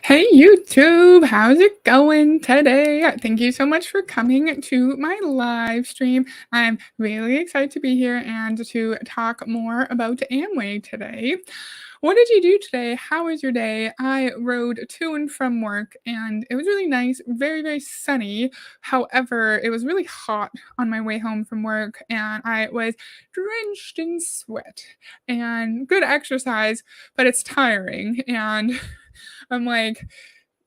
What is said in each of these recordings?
Hey YouTube, how's it going today? Thank you so much for coming to my live stream. I'm really excited to be here and to talk more about Amway today. What did you do today? How was your day? I rode to and from work and it was really nice, very, very sunny. However, it was really hot on my way home from work and I was drenched in sweat and good exercise, but it's tiring and I'm like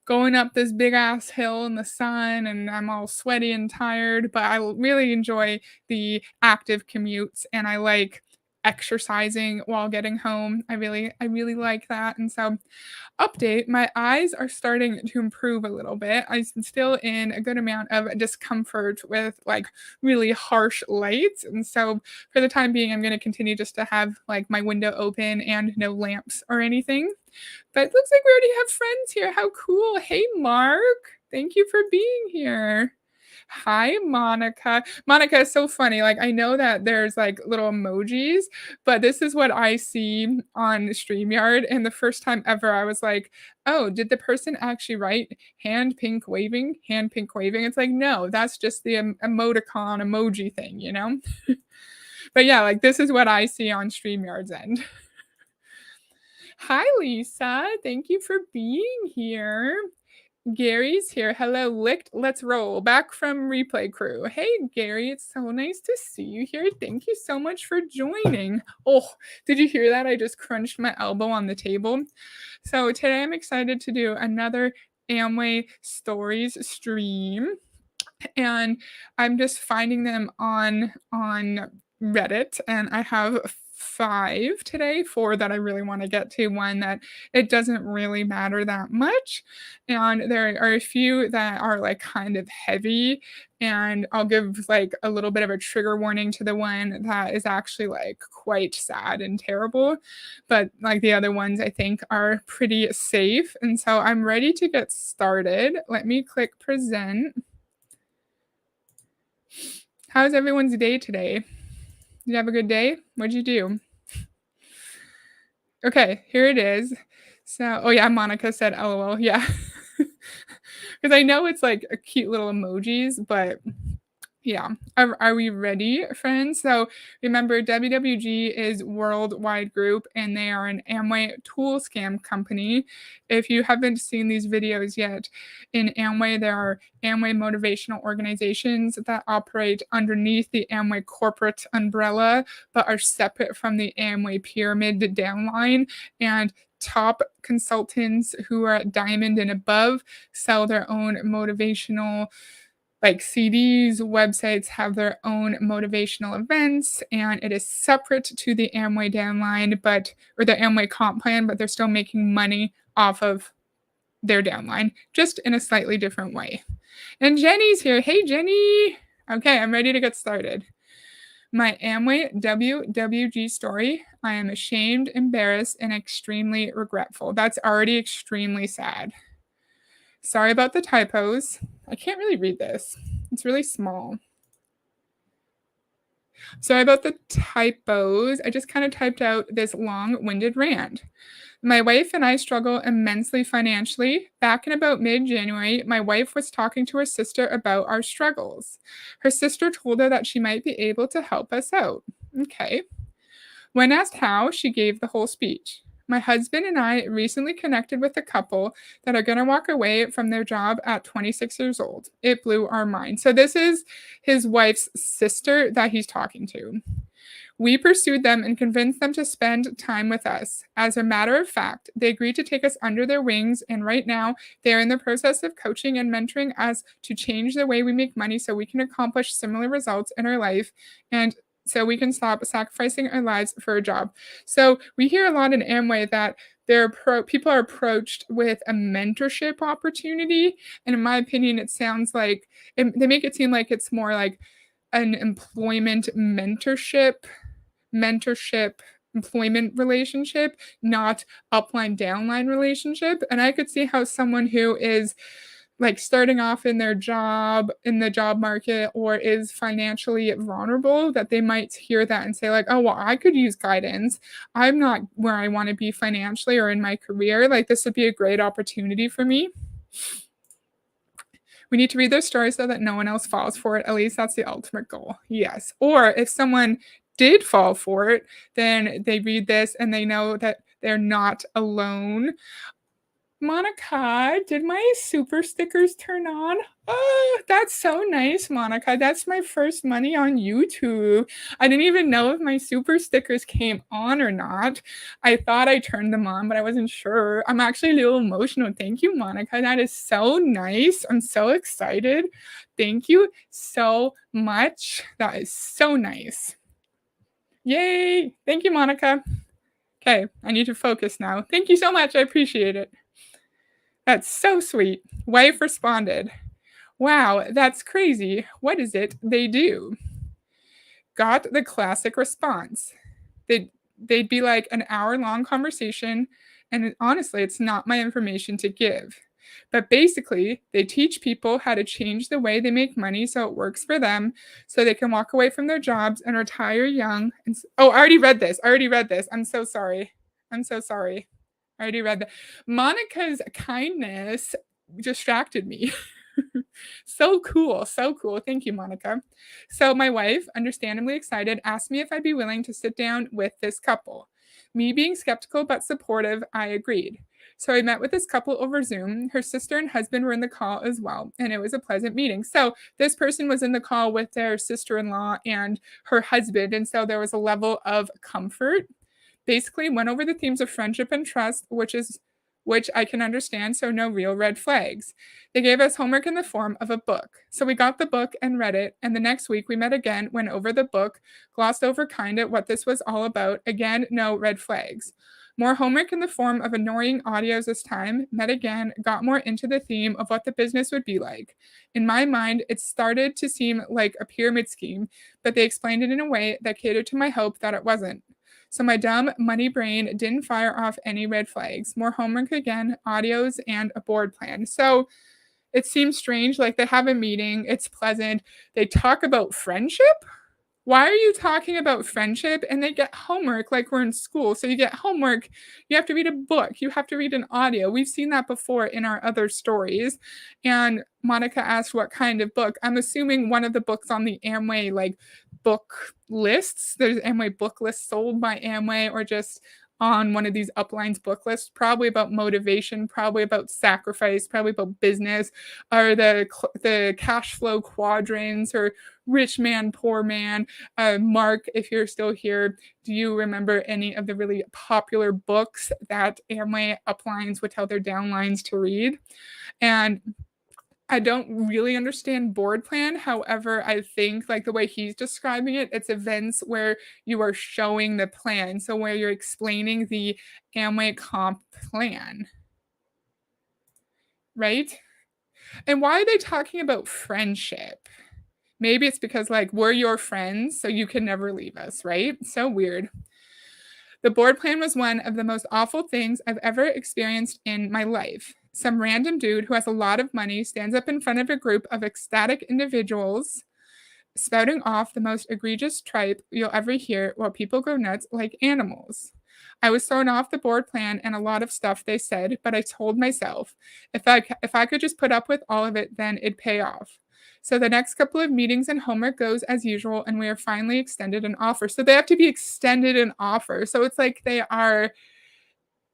going up this big ass hill in the sun and I'm all sweaty and tired, but really enjoy the active commutes and I like exercising while getting home. I really like that. And so update, my eyes are starting to improve a little bit. I'm still in a good amount of discomfort with like really harsh lights. And so for the time being, I'm going to continue just to have like my window open and no lamps or anything. But it looks like we already have friends here. How cool. Hey, Mark. Thank you for being here. Hi, Monica. Monica is so funny. Like, I know that there's like little emojis, but this is what I see on StreamYard. And the first time ever, I was like, oh, did the person actually write hand pink waving? Hand pink waving? It's like, no, that's just the emoticon emoji thing, you know? But yeah, like this is what I see on StreamYard's end. Hi, Lisa. Thank you for being here. Gary's here. Hello, Licked. Let's roll. Back from Replay Crew. Hey, Gary. It's so nice to see you here. Thank you so much for joining. Oh, did you hear that? I just crunched my elbow on the table. So today I'm excited to do another Amway Stories stream and I'm just finding them on Reddit, and I have 5 today, 4 that I really wanna get to, 1 that it doesn't really matter that much, and there are a few that are, like, kind of heavy, and I'll give, like, a little bit of a trigger warning to the one that is actually, like, quite sad and terrible, but, like, the other ones I think are pretty safe, and so I'm ready to get started. Let me click present. How's everyone's day today? Did you have a good day? What'd you do? Okay, here it is. So oh, yeah, Monica said LOL, yeah. Because I know it's, like, a cute little emojis, but yeah. Are we ready, friends? So remember, WWG is worldwide group, and they are an Amway tool scam company. If you haven't seen these videos yet, in Amway, there are Amway motivational organizations that operate underneath the Amway corporate umbrella, but are separate from the Amway pyramid downline. And top consultants who are at diamond and above sell their own motivational like CDs, websites have their own motivational events, and it is separate to the Amway downline, but or the Amway comp plan, but they're still making money off of their downline, just in a slightly different way. And Jenny's here. Hey, Jenny. Okay, I'm ready to get started. My Amway WWG story. I am ashamed, embarrassed, and extremely regretful. That's already extremely sad. Sorry about the typos. I can't really read this. It's really small. Sorry about the typos. I just kind of typed out this long winded rant. My wife and I struggle immensely financially. Back in about mid January, my wife was talking to her sister about our struggles. Her sister told her that she might be able to help us out. Okay. When asked how, she gave the whole speech. My husband and I recently connected with a couple that are going to walk away from their job at 26 years old. It blew our mind. So, this is his wife's sister that he's talking to. We pursued them and convinced them to spend time with us. As a matter of fact, they agreed to take us under their wings, and right now they are in the process of coaching and mentoring us to change the way we make money so we can accomplish similar results in our life and so we can stop sacrificing our lives for a job. So we hear a lot in Amway that people are approached with a mentorship opportunity, and in my opinion, it sounds like they make it seem like it's more like an employment mentorship employment relationship, not upline downline relationship. And I could see how someone who is like starting off in their job in the job market or is financially vulnerable that they might hear that and say like, "Oh, well, I could use guidance. I'm not where I want to be financially or in my career. Like this would be a great opportunity for me." We need to read their story so that no one else falls for it. At least that's the ultimate goal. Yes. Or if someone did fall for it, then they read this and they know that they're not alone. Monica, did my super stickers turn on? Oh, that's so nice, Monica. That's my first money on YouTube. I didn't even know if my super stickers came on or not. I thought I turned them on, but I wasn't sure. I'm actually a little emotional. Thank you, Monica. That is so nice. I'm so excited. Thank you so much. That is so nice. Yay. Thank you, Monica. Okay, I need to focus now. Thank you so much. I appreciate it. That's so sweet. Wife responded, "Wow, that's crazy. What is it they do?" Got the classic response. They'd be like an hour-long conversation, and honestly, it's not my information to give. But basically, they teach people how to change the way they make money so it works for them, so they can walk away from their jobs and retire young. Oh, I already read this. I already read this. I'm so sorry. I'm so sorry. I already read that. Monica's kindness distracted me. So cool, so cool. Thank you, Monica. So my wife, understandably excited, asked me if I'd be willing to sit down with this couple. Me being skeptical but supportive, I agreed. So I met with this couple over Zoom. Her sister and husband were in the call as well, and it was a pleasant meeting. So this person was in the call with their sister-in-law and her husband, and so there was a level of comfort. Basically went over the themes of friendship and trust, which I can understand, so no real red flags. They gave us homework in the form of a book. So we got the book and read it, and the next week we met again, went over the book, glossed over kinda what this was all about. Again, no red flags. More homework in the form of annoying audios this time, met again, got more into the theme of what the business would be like. In my mind, it started to seem like a pyramid scheme, but they explained it in a way that catered to my hope that it wasn't. So my dumb money brain didn't fire off any red flags. More homework again, audios, and a board plan. So it seems strange. Like they have a meeting, it's pleasant. They talk about friendship. Why are you talking about friendship? And they get homework like we're in school. So you get homework, you have to read a book, you have to read an audio. We've seen that before in our other stories. And Monica asked what kind of book. I'm assuming one of the books on the Amway like book lists. There's Amway book lists sold by Amway or just on one of these uplines book lists, probably about motivation, probably about sacrifice, probably about business, or the cash flow quadrants, or rich man, poor man. Mark, if you're still here, do you remember any of the really popular books that Amway uplines would tell their downlines to read? And I don't really understand board plan. However, I think like the way he's describing it, it's events where you are showing the plan. So where you're explaining the Amway comp plan, right? And why are they talking about friendship? Maybe it's because like we're your friends, so you can never leave us, right? So weird. The board plan was one of the most awful things I've ever experienced in my life. Some random dude who has a lot of money stands up in front of a group of ecstatic individuals, spouting off the most egregious tripe you'll ever hear while people go nuts like animals. I was thrown off the board plan and a lot of stuff they said, but I told myself if I could just put up with all of it, then it'd pay off. So the next couple of meetings and homework goes as usual, and we are finally extended an offer. So they have to be extended an offer. So it's like they are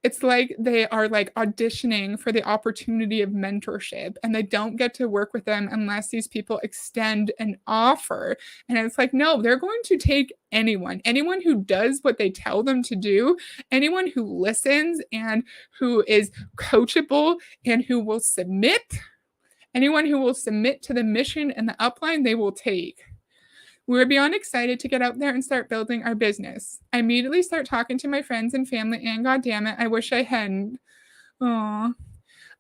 like auditioning for the opportunity of mentorship, and they don't get to work with them unless these people extend an offer. And it's like, no, they're going to take anyone who does what they tell them to do, anyone who listens and who is coachable and who will submit. Anyone who will submit to the mission and the upline, they will take. We were beyond excited to get out there and start building our business. I immediately start talking to my friends and family, and goddamn it, I wish I hadn't. Aw.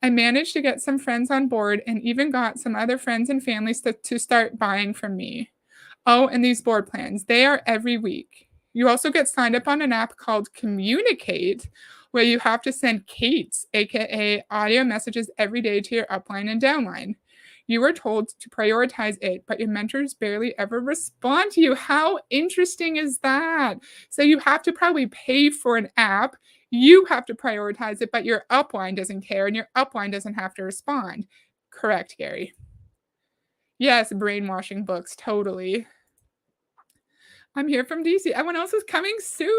I managed to get some friends on board and even got some other friends and families to start buying from me. Oh, and these board plans, they are every week. You also get signed up on an app called Communicate, where you have to send Kates, aka audio messages every day to your upline and downline. You were told to prioritize it, but your mentors barely ever respond to you. How interesting is that? So you have to probably pay for an app. You have to prioritize it, but your upline doesn't care and your upline doesn't have to respond. Correct, Gary. Yes, brainwashing books, totally. I'm here from DC. Everyone else is coming soon.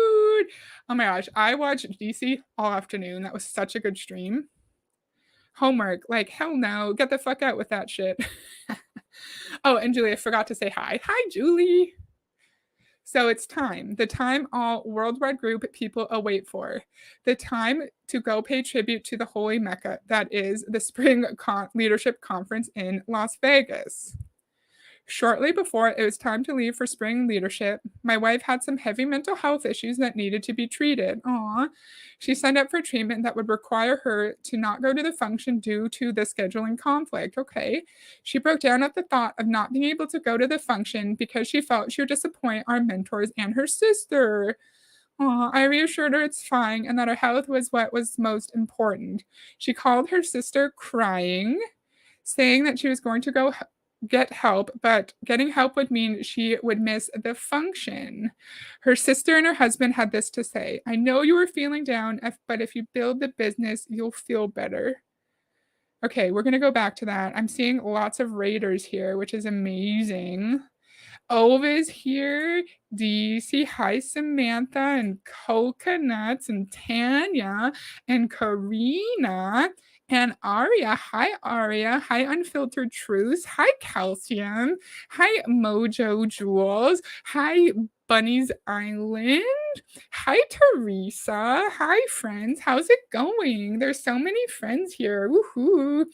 Oh my gosh, I watched DC all afternoon. That was such a good stream. Homework, like, hell no. Get the fuck out with that shit. Oh, and Julie, I forgot to say hi. Hi, Julie. So it's time, the time all worldwide group people await for, the time to go pay tribute to the holy Mecca that is the Spring Leadership Conference in Las Vegas. Shortly before it was time to leave for spring leadership, my wife had some heavy mental health issues that needed to be treated. Aw. She signed up for treatment that would require her to not go to the function due to the scheduling conflict. Okay. She broke down at the thought of not being able to go to the function because she felt she would disappoint our mentors and her sister. Aw, I reassured her it's fine and that her health was what was most important. She called her sister crying, saying that she was going to go get help, but getting help would mean she would miss the function. Her sister and her husband had this to say: I know you were feeling down, but if you build the business, you'll feel better. Okay, we're going to go back to that. I'm seeing lots of raiders here, which is amazing. Ova's here. DC, hi Samantha and Coconuts and Tanya and Karina and Aria. Hi Aria. Hi Unfiltered Truths. Hi Calcium. Hi Mojo Jules. Hi Bunny's Island. Hi Teresa. Hi friends. How's it going? There's so many friends here. Woohoo.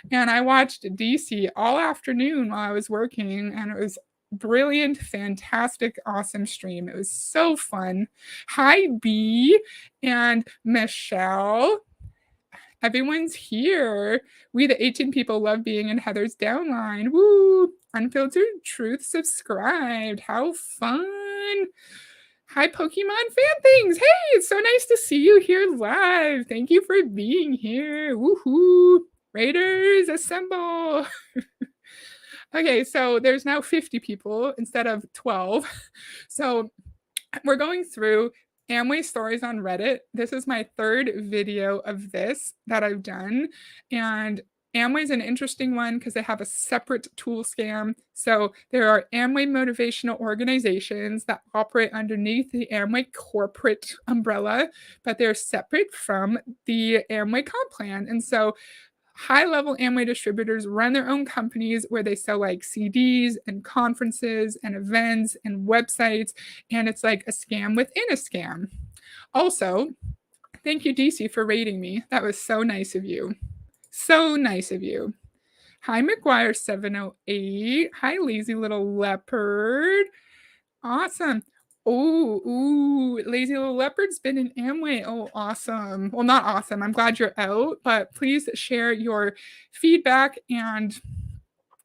And I watched DC all afternoon while I was working, and it was brilliant, fantastic, awesome stream. It was so fun. Hi, B and Michelle. Everyone's here. We, the 18 people, love being in Heather's downline. Woo! Unfiltered Truth subscribed. How fun! Hi, Pokemon fan things. Hey, it's so nice to see you here live. Thank you for being here. Woohoo! Raiders, assemble! Okay, so there's now 50 people instead of 12. So we're going through Amway Stories on Reddit. This is my third video of this that I've done. And Amway is an interesting one because they have a separate tool scam. So there are Amway motivational organizations that operate underneath the Amway corporate umbrella, but they're separate from the Amway comp plan. And so high-level Amway distributors run their own companies where they sell like CDs and conferences and events and websites, and it's like a scam within a scam. Also, thank you, DC, for rating me. That was so nice of you. So nice of you. Hi, McGuire708. Hi, Lazy Little Leopard. Awesome. Oh, ooh, Lazy Little Leopard's been in Amway. Oh, awesome. Well, not awesome. I'm glad you're out, but please share your feedback and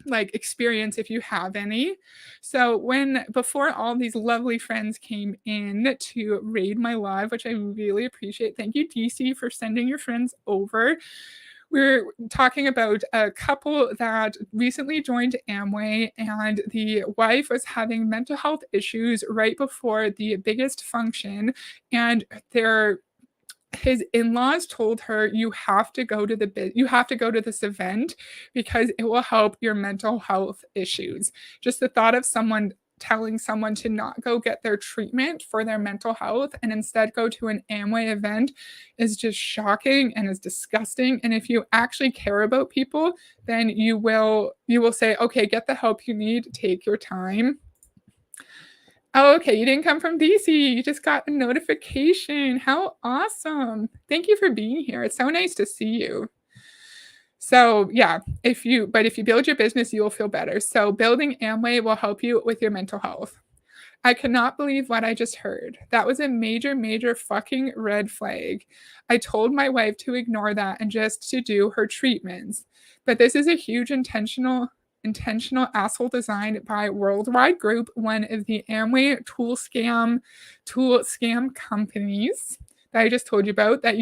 like experience if you have any. So before all these lovely friends came in to raid my live, which I really appreciate. Thank you, DC, for sending your friends over. We're talking about a couple that recently joined Amway, and the wife was having mental health issues right before the biggest function, and his in-laws told her, you have to go to this event because it will help your mental health issues. Just the thought of someone telling someone to not go get their treatment for their mental health and instead go to an Amway event is just shocking and is disgusting. And if you actually care about people, then you will say, okay, get the help you need, take your time. Oh, okay, you didn't come from DC. You just got a notification. How awesome. Thank you for being here. It's so nice to see you. So yeah, if you build your business, you will feel better. So building Amway will help you with your mental health. I cannot believe what I just heard. That was a major, major fucking red flag. I told my wife to ignore that and just to do her treatments. But this is a huge intentional asshole design by Worldwide Group, one of the Amway tool scam companies that I just told you about, that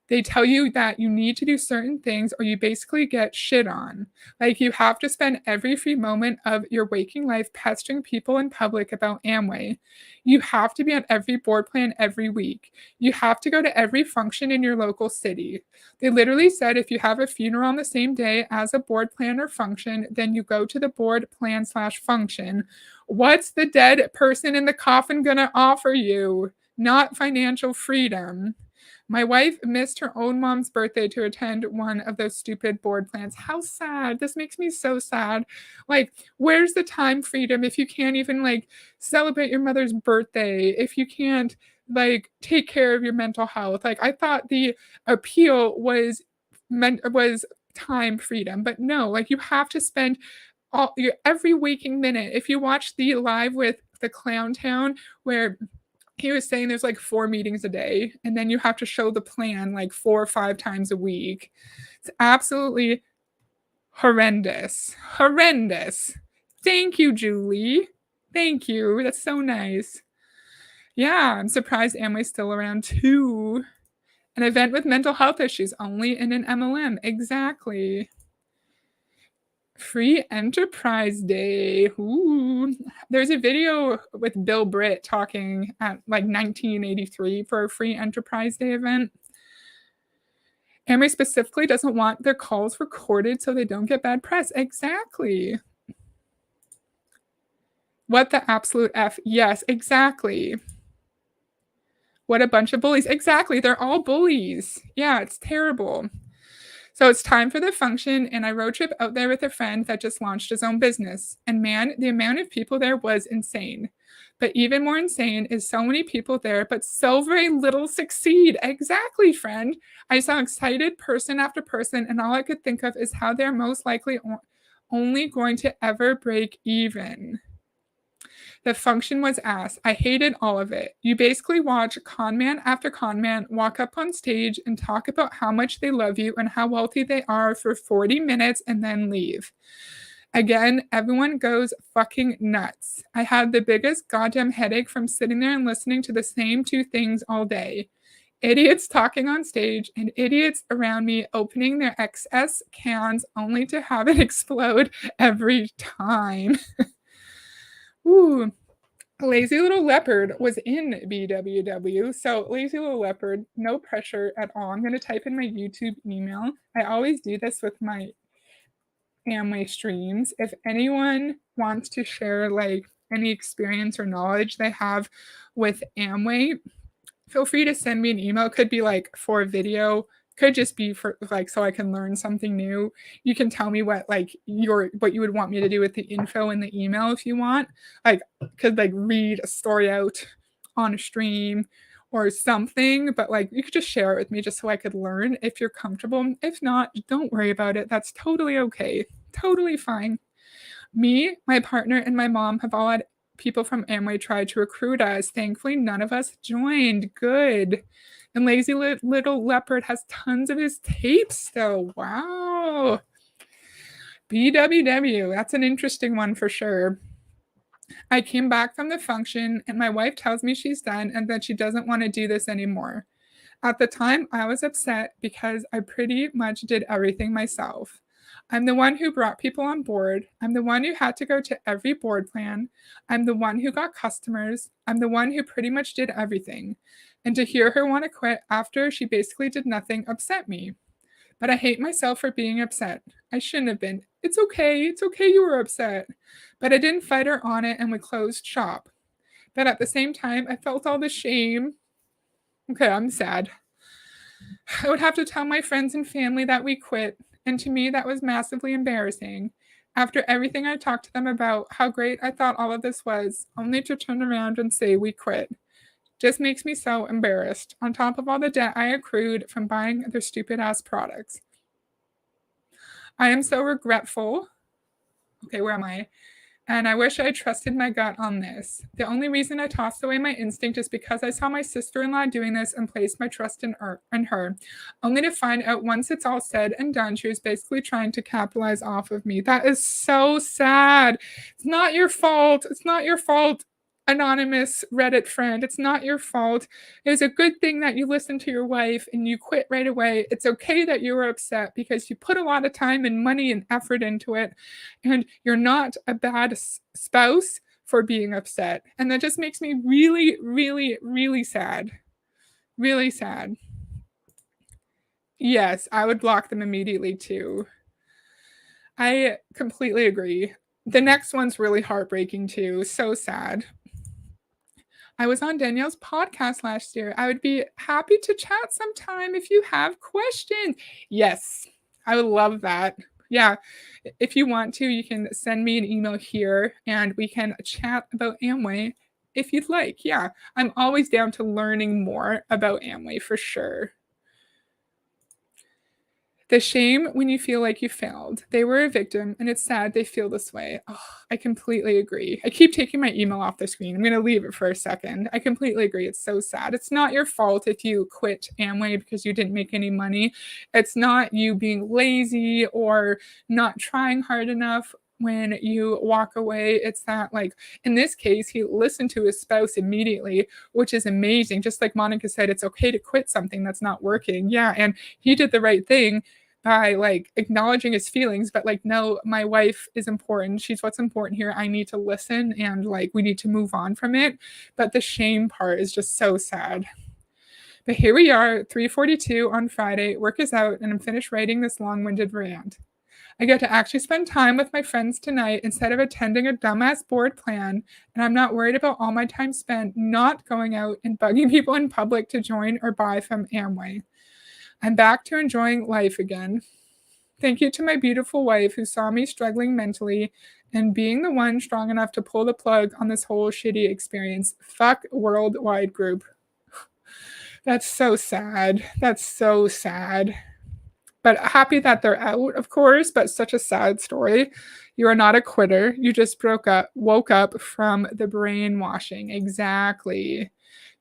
they tell you that you need to do certain things or you basically get shit on. Like, you have to spend every free moment of your waking life pestering people in public about Amway. You have to be on every board plan every week. You have to go to every function in your local city. They literally said if you have a funeral on the same day as a board plan or function, then you go to the board plan slash function. What's the dead person in the coffin gonna offer you? Not financial freedom. My wife missed her own mom's birthday to attend one of those stupid board plans. How sad. This makes me so sad. Like, where's the time freedom if you can't even like celebrate your mother's birthday, if you can't like take care of your mental health? Like, I thought the appeal was time freedom, but no, like you have to spend all your every waking minute. If you watch the live with the Clown Town where he was saying there's like 4 meetings a day, and then you have to show the plan like 4 or 5 times a week. It's absolutely horrendous. Horrendous. Thank you, Julie. Thank you. That's so nice. Yeah, I'm surprised Amway's still around too. An event with mental health issues only in an MLM. Exactly. Free Enterprise Day. Ooh. There's a video with Bill Britt talking at like 1983 for a Free Enterprise Day event. Amway specifically doesn't want their calls recorded so they don't get bad press. Exactly. What the absolute F? Yes, exactly. What a bunch of bullies. Exactly. They're all bullies. Yeah, it's terrible. So it's time for the function, and I road trip out there with a friend that just launched his own business. And man, the amount of people there was insane. But even more insane is so many people there, but so very little succeed. Exactly, friend. I saw excited person after person, and all I could think of is how they're most likely only going to ever break even. The function was ass. I hated all of it. You basically watch con man after con man walk up on stage and talk about how much they love you and how wealthy they are for 40 minutes and then leave. Again, everyone goes fucking nuts. I had the biggest goddamn headache from sitting there and listening to the same 2 things all day. Idiots talking on stage and idiots around me opening their XS cans only to have it explode every time. Ooh. Lazy Little Leopard was in BWW. So, Lazy Little Leopard, no pressure at all. I'm going to type in my YouTube email. I always do this with my Amway streams. If anyone wants to share like any experience or knowledge they have with Amway, feel free to send me an email. It could be like for a video, could just be for like so I can learn something new. You can tell me what like what you would want me to do with the info in the email if you want. Like, could like read a story out on a stream or something, but like you could just share it with me just so I could learn if you're comfortable. If not, don't worry about it. That's totally okay. Totally fine. Me, my partner, and my mom have all had people from Amway try to recruit us. Thankfully, none of us joined. Good. And Lazy Little Leopard has tons of his tapes still. Wow. BWW, that's an interesting one for sure. I came back from the function, and my wife tells me she's done and that she doesn't want to do this anymore. At the time, I was upset because I pretty much did everything myself. I'm the one who brought people on board. I'm the one who had to go to every board plan. I'm the one who got customers. I'm the one who pretty much did everything. And to hear her want to quit after she basically did nothing upset me. But I hate myself for being upset. I shouldn't have been. It's okay. It's okay you were upset. But I didn't fight her on it and we closed shop. But at the same time, I felt all the shame. Okay, I'm sad. I would have to tell my friends and family that we quit, and to me, that was massively embarrassing. After everything I talked to them about how great I thought all of this was, only to turn around and say we quit. Just makes me so embarrassed, on top of all the debt I accrued from buying their stupid ass products. I am so regretful. Okay, where am I? And I wish I trusted my gut on this. The only reason I tossed away my instinct is because I saw my sister-in-law doing this and placed my trust in her, only to find out once it's all said and done, she was basically trying to capitalize off of me. That is so sad. It's not your fault. It's not your fault. anonymous Reddit friend. It's not your fault. It was a good thing that you listened to your wife and you quit right away. It's okay that you were upset because you put a lot of time and money and effort into it, and you're not a bad spouse for being upset. And that just makes me really, really, really sad. Really sad. Yes, I would block them immediately too. I completely agree. The next one's really heartbreaking too. So sad. I was on Danielle's podcast last year. I would be happy to chat sometime if you have questions. Yes, I would love that. Yeah, if you want to, you can send me an email here and we can chat about Amway if you'd like. Yeah, I'm always down to learning more about Amway for sure. The shame when you feel like you failed. They were a victim, and it's sad they feel this way. Oh, I completely agree. I keep taking my email off the screen. I'm going to leave it for a second. I completely agree. It's so sad. It's not your fault if you quit Amway because you didn't make any money. It's not you being lazy or not trying hard enough when you walk away. It's that, like, in this case, he listened to his spouse immediately, which is amazing. Just like Monica said, it's okay to quit something that's not working. Yeah. And he did the right thing by like acknowledging his feelings, but like, no, my wife is important. She's what's important here. I need to listen and like we need to move on from it. But the shame part is just so sad. But here we are, 3:42 on Friday. Work is out, and I'm finished writing this long-winded rant. I get to actually spend time with my friends tonight instead of attending a dumbass board plan, and I'm not worried about all my time spent not going out and bugging people in public to join or buy from Amway. I'm back to enjoying life again. Thank you to my beautiful wife who saw me struggling mentally and being the one strong enough to pull the plug on this whole shitty experience. Fuck worldwide group. That's so sad. That's so sad. But happy that they're out, of course, but such a sad story. You are not a quitter. You just woke up from the brainwashing. Exactly.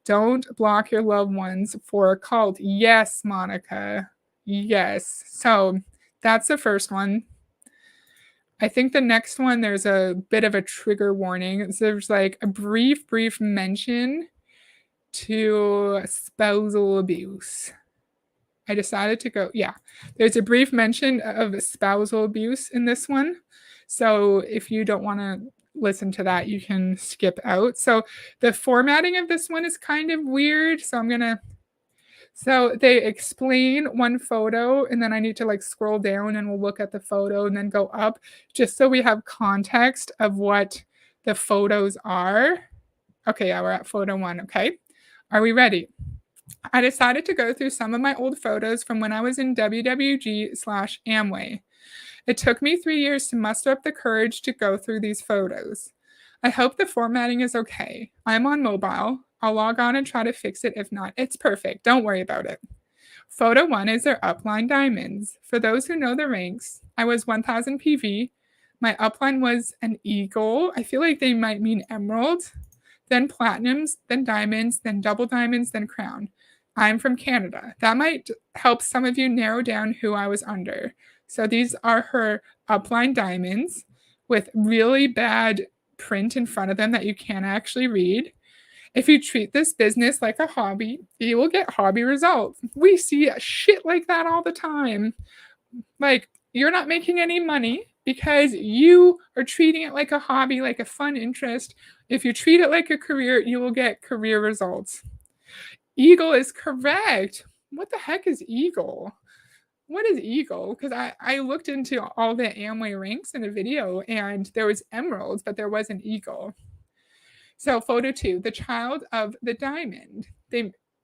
Don't block your loved ones for a cult. Yes, Monica. Yes. So that's the first one. I think the next one, there's a bit of a trigger warning. So there's like a brief mention to spousal abuse. I decided to go, yeah, there's a brief mention of spousal abuse in this one. So if you don't want to listen to that, you can skip out. So the formatting of this one is kind of weird. So they explain one photo and then I need to like scroll down and we'll look at the photo and then go up just so we have context of what the photos are. Okay, yeah, we're at photo 1. Okay. Are we ready? I decided to go through some of my old photos from when I was in WWG/Amway. It took me 3 years to muster up the courage to go through these photos. I hope the formatting is okay. I'm on mobile. I'll log on and try to fix it. If not, it's perfect. Don't worry about it. Photo 1 is their upline diamonds. For those who know the ranks, I was 1000 PV. My upline was an eagle. I feel like they might mean emerald, then platinums, then diamonds, then double diamonds, then crown. I'm from Canada. That might help some of you narrow down who I was under. So these are her upline diamonds with really bad print in front of them that you can't actually read. If you treat this business like a hobby, you will get hobby results. We see shit like that all the time. Like, you're not making any money because you are treating it like a hobby, like a fun interest. If you treat it like a career, you will get career results. Eagle is correct. What the heck is Eagle? What is Eagle? Because I looked into all the Amway ranks in a video and there was emeralds, but there wasn't Eagle. So photo 2, the child of the diamond.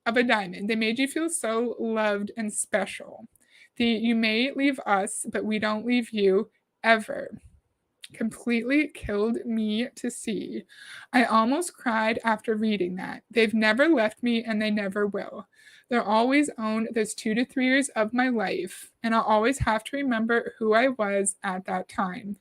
Of a diamond. They made you feel so loved and special. You may leave us, but we don't leave you ever. Completely killed me to see. I almost cried after reading that. They've never left me and they never will. They'll always own those 2 to 3 years of my life, and I'll always have to remember who I was at that time.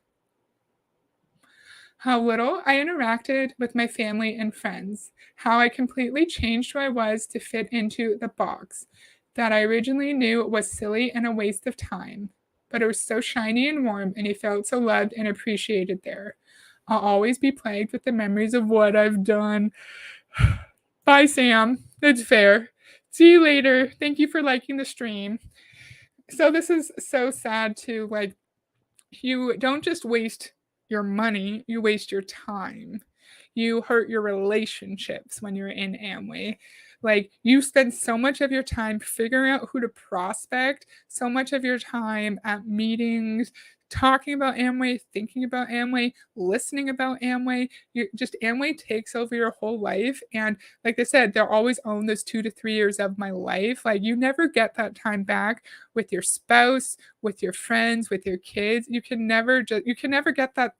How little I interacted with my family and friends, how I completely changed who I was to fit into the box that I originally knew was silly and a waste of time. But it was so shiny and warm, and he felt so loved and appreciated there. I'll always be plagued with the memories of what I've done. Bye, Sam. It's fair. See you later. Thank you for liking the stream. So this is so sad too. Like, you don't just waste your money, you waste your time. You hurt your relationships when you're in Amway. Like, you spend so much of your time figuring out who to prospect, so much of your time at meetings, talking about Amway, thinking about Amway, listening about Amway. You just Amway takes over your whole life. And like I said, they'll always own those 2 to 3 years of my life. Like, you never get that time back with your spouse, with your friends, with your kids. You can never get that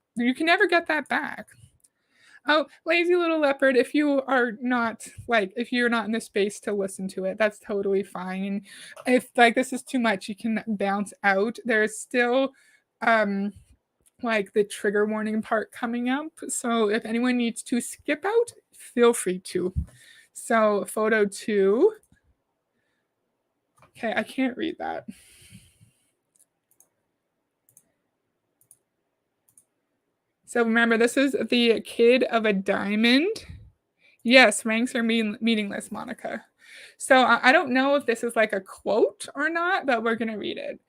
back. Oh, lazy little leopard, if you're not in the space to listen to it, that's totally fine. If like this is too much, you can bounce out. There's still like the trigger warning part coming up. So if anyone needs to skip out, feel free to. So photo 2. Okay, I can't read that. So remember, this is the kid of a diamond. Yes, ranks are meaningless, Monica. So I don't know if this is like a quote or not, but we're going to read it.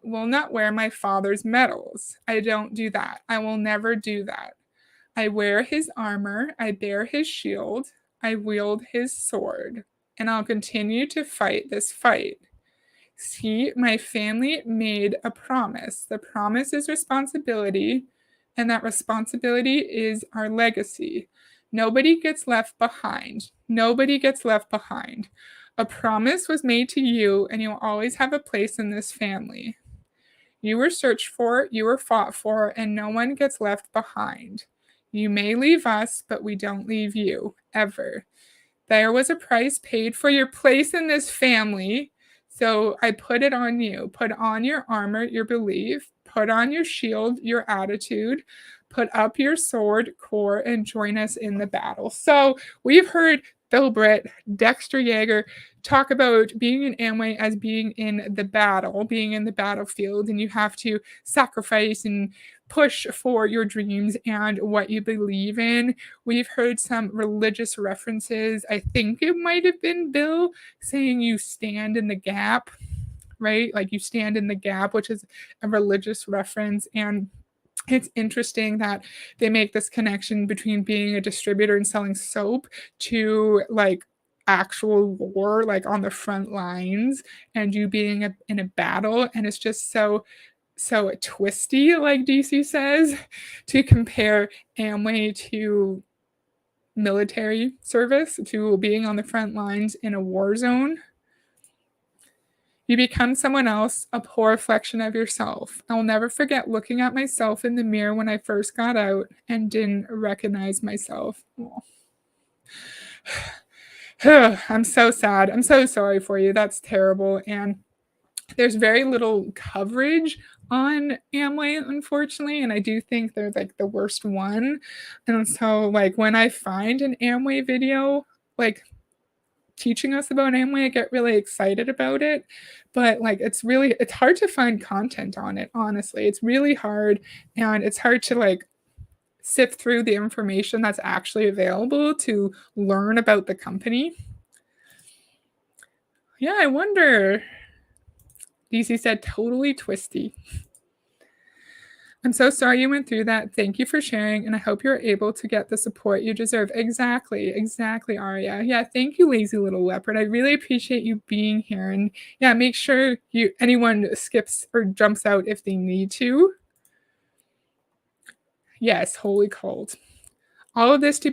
Will not wear my father's medals. I don't do that. I will never do that. I wear his armor. I bear his shield. I wield his sword. And I'll continue to fight this fight. See, my family made a promise. The promise is responsibility, and that responsibility is our legacy. Nobody gets left behind. Nobody gets left behind. A promise was made to you, and you'll always have a place in this family. You were searched for, you were fought for, and no one gets left behind. You may leave us, but we don't leave you, ever. There was a price paid for your place in this family. So I put it on you. Put on your armor, your belief. Put on your shield, your attitude. Put up your sword, core, and join us in the battle. So we've heard Bill Britt, Dexter Yeager talk about being in Amway as being in the battle, being in the battlefield, and you have to sacrifice and push for your dreams and what you believe in. We've heard some religious references. I think it might have been Bill saying you stand in the gap, right? Like you stand in the gap, which is a religious reference. And it's interesting that they make this connection between being a distributor and selling soap to like actual war, like on the front lines, and you being in a battle. And it's just so twisty, like DC says, to compare Amway to military service, to being on the front lines in a war zone. You become someone else, a poor reflection of yourself. I'll never forget looking at myself in the mirror when I first got out and didn't recognize myself. I'm so sad. I'm so sorry for you. That's terrible. And there's very little coverage on Amway, unfortunately, and I do think they're like the worst one. And so, like, when I find an Amway video, like teaching us about Amway, I get really excited about it. But like, it's hard to find content on it. Honestly, it's really hard, and it's hard to like sift through the information that's actually available to learn about the company. Yeah, I wonder. DC said totally twisty. I'm so sorry you went through that. Thank you for sharing, and I hope you're able to get the support you deserve. Exactly, Aria. Yeah, thank you, lazy little leopard. I really appreciate you being here, and yeah, make sure anyone skips or jumps out if they need to. Yes, holy cold. All of this to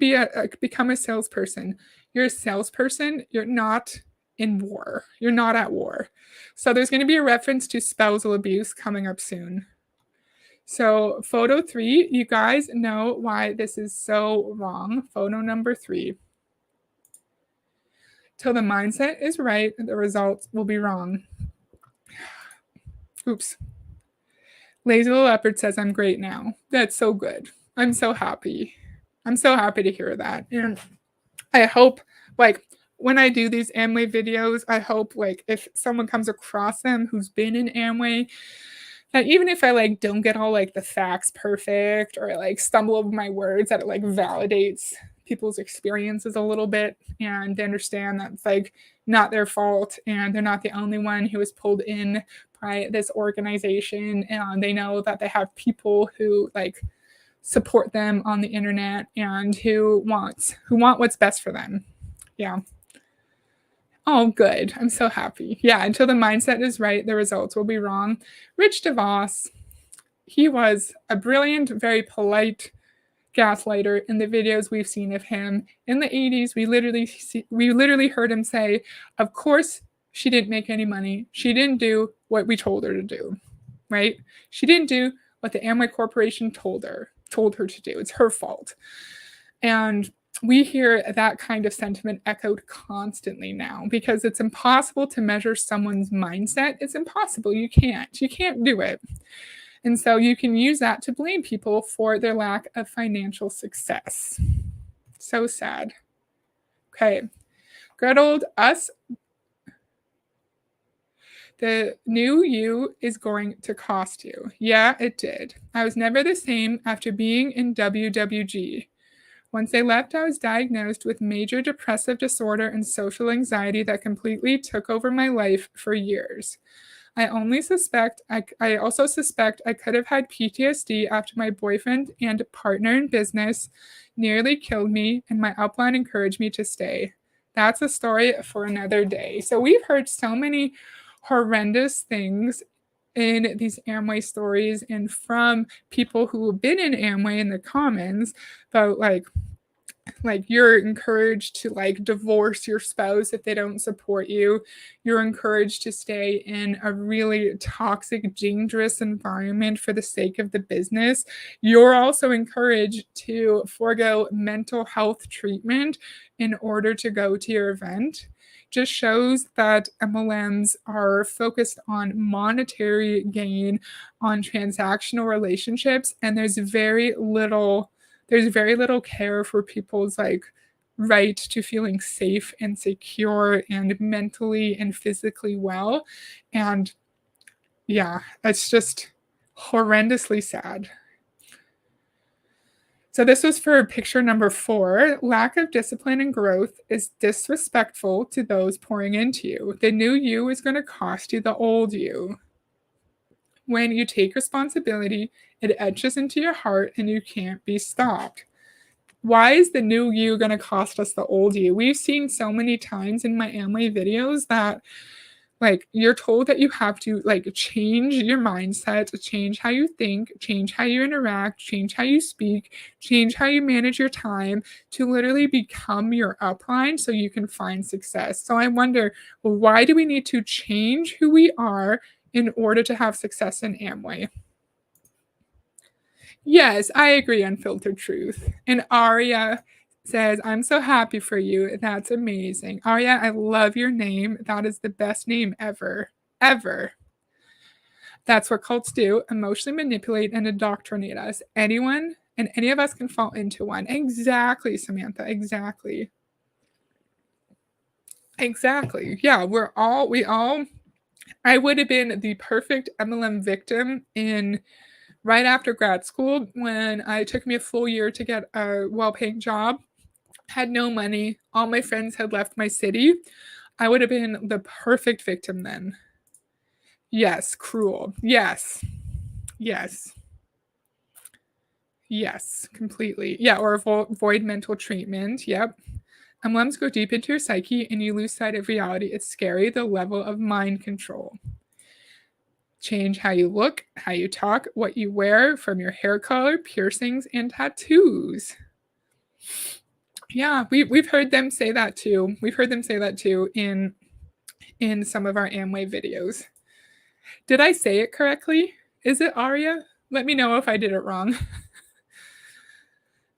become a salesperson. You're a salesperson. You're not in war. You're not at war. So there's going to be a reference to spousal abuse coming up soon. So photo 3, you guys know why this is so wrong. Photo number 3. Till the mindset is right, the results will be wrong. Oops. Lazy Little Leopard says I'm great now. That's so good. I'm so happy. I'm so happy to hear that. And I hope, like, when I do these Amway videos, I hope, like, if someone comes across them who's been in Amway, that even if I like don't get all like the facts perfect or like stumble over my words, that it like validates people's experiences a little bit and they understand that it's like not their fault and they're not the only one who was pulled in by this organization, and they know that they have people who like support them on the internet and who want what's best for them. Yeah. Oh, good. I'm so happy. Yeah, until the mindset is right, the results will be wrong. Rich DeVos, he was a brilliant, very polite gaslighter in the videos we've seen of him. In the 80s, we literally heard him say, "Of course, she didn't make any money. She didn't do what we told her to do." Right? She didn't do what the Amway Corporation told her to do. It's her fault. And we hear that kind of sentiment echoed constantly now because it's impossible to measure someone's mindset. It's impossible. You can't. You can't do it. And so you can use that to blame people for their lack of financial success. So sad. Okay. Good old us. The new you is going to cost you. Yeah, it did. I was never the same after being in WWG. Once they left, I was diagnosed with major depressive disorder and social anxiety that completely took over my life for years. I also suspect I could have had PTSD after my boyfriend and partner in business nearly killed me, and my upline encouraged me to stay. That's a story for another day. So we've heard so many horrendous things in these Amway stories and from people who have been in Amway in the comments about like you're encouraged to like divorce your spouse if they don't support you. You're encouraged to stay in a really toxic, dangerous environment for the sake of the business. You're also encouraged to forego mental health treatment in order to go to your event. Just shows that MLMs are focused on monetary gain, on transactional relationships, and there's very little care for people's like right to feeling safe and secure and mentally and physically well. And yeah, it's just horrendously sad. So this was for picture number 4. Lack of discipline and growth is disrespectful to those pouring into you. The new you is going to cost you the old you. When you take responsibility, it etches into your heart and you can't be stopped. Why is the new you going to cost us the old you? We've seen so many times in my Amway videos that like you're told that you have to like change your mindset, change how you think, change how you interact, change how you speak, change how you manage your time to literally become your upline so you can find success. So I wonder, well, why do we need to change who we are in order to have success in Amway? Yes, I agree, unfiltered truth. And Aria says, I'm so happy for you. That's amazing. Aria, I love your name. That is the best name ever. Ever. That's what cults do, emotionally manipulate and indoctrinate us. Anyone and any of us can fall into one. Exactly, Samantha. Exactly. Exactly. Yeah, I would have been the perfect MLM victim in right after grad school when it took me a full year to get a well-paying job, had no money, all my friends had left my city. I would have been the perfect victim then. Yes, cruel. Yes. Yes. Yes, completely. Yeah, or avoid mental treatment. Yep. MLMs go deep into your psyche and you lose sight of reality. It's scary, the level of mind control. Change how you look, how you talk, what you wear, from your hair color, piercings, and tattoos. Yeah, we've heard them say that too. We've heard them say that too in some of our Amway videos. Did I say it correctly? Is it Aria? Let me know if I did it wrong.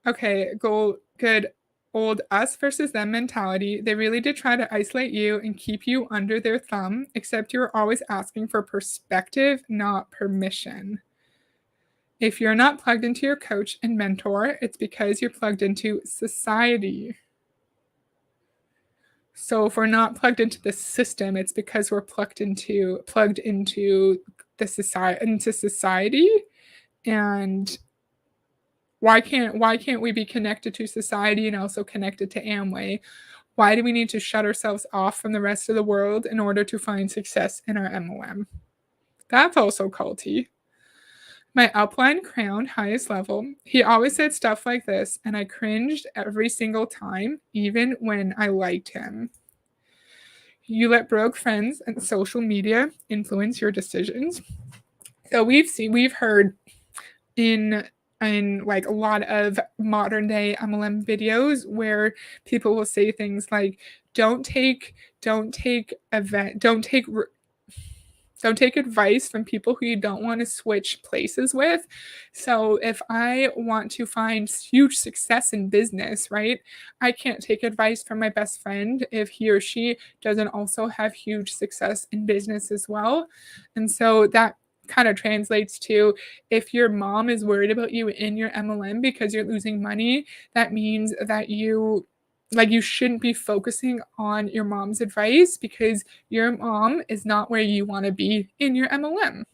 Okay, good old us versus them mentality. They really did try to isolate you and keep you under their thumb, except you were always asking for perspective, not permission. If you're not plugged into your coach and mentor, it's because you're plugged into society. So if we're not plugged into the system, it's because we're plugged into into society, and why can't we be connected to society and also connected to Amway? Why do we need to shut ourselves off from the rest of the world in order to find success in our MLM? That's also culty. My upline crown, highest level, he always said stuff like this, and I cringed every single time, even when I liked him. You let broke friends and social media influence your decisions. So we've heard in like a lot of modern day MLM videos where people will say things like don't take event don't take advice from people who you don't want to switch places with. So if I want to find huge success in business, right, I can't take advice from my best friend if he or she doesn't also have huge success in business as well. And so that kind of translates to, if your mom is worried about you in your MLM because you're losing money, that means that you shouldn't be focusing on your mom's advice, because your mom is not where you want to be in your MLM.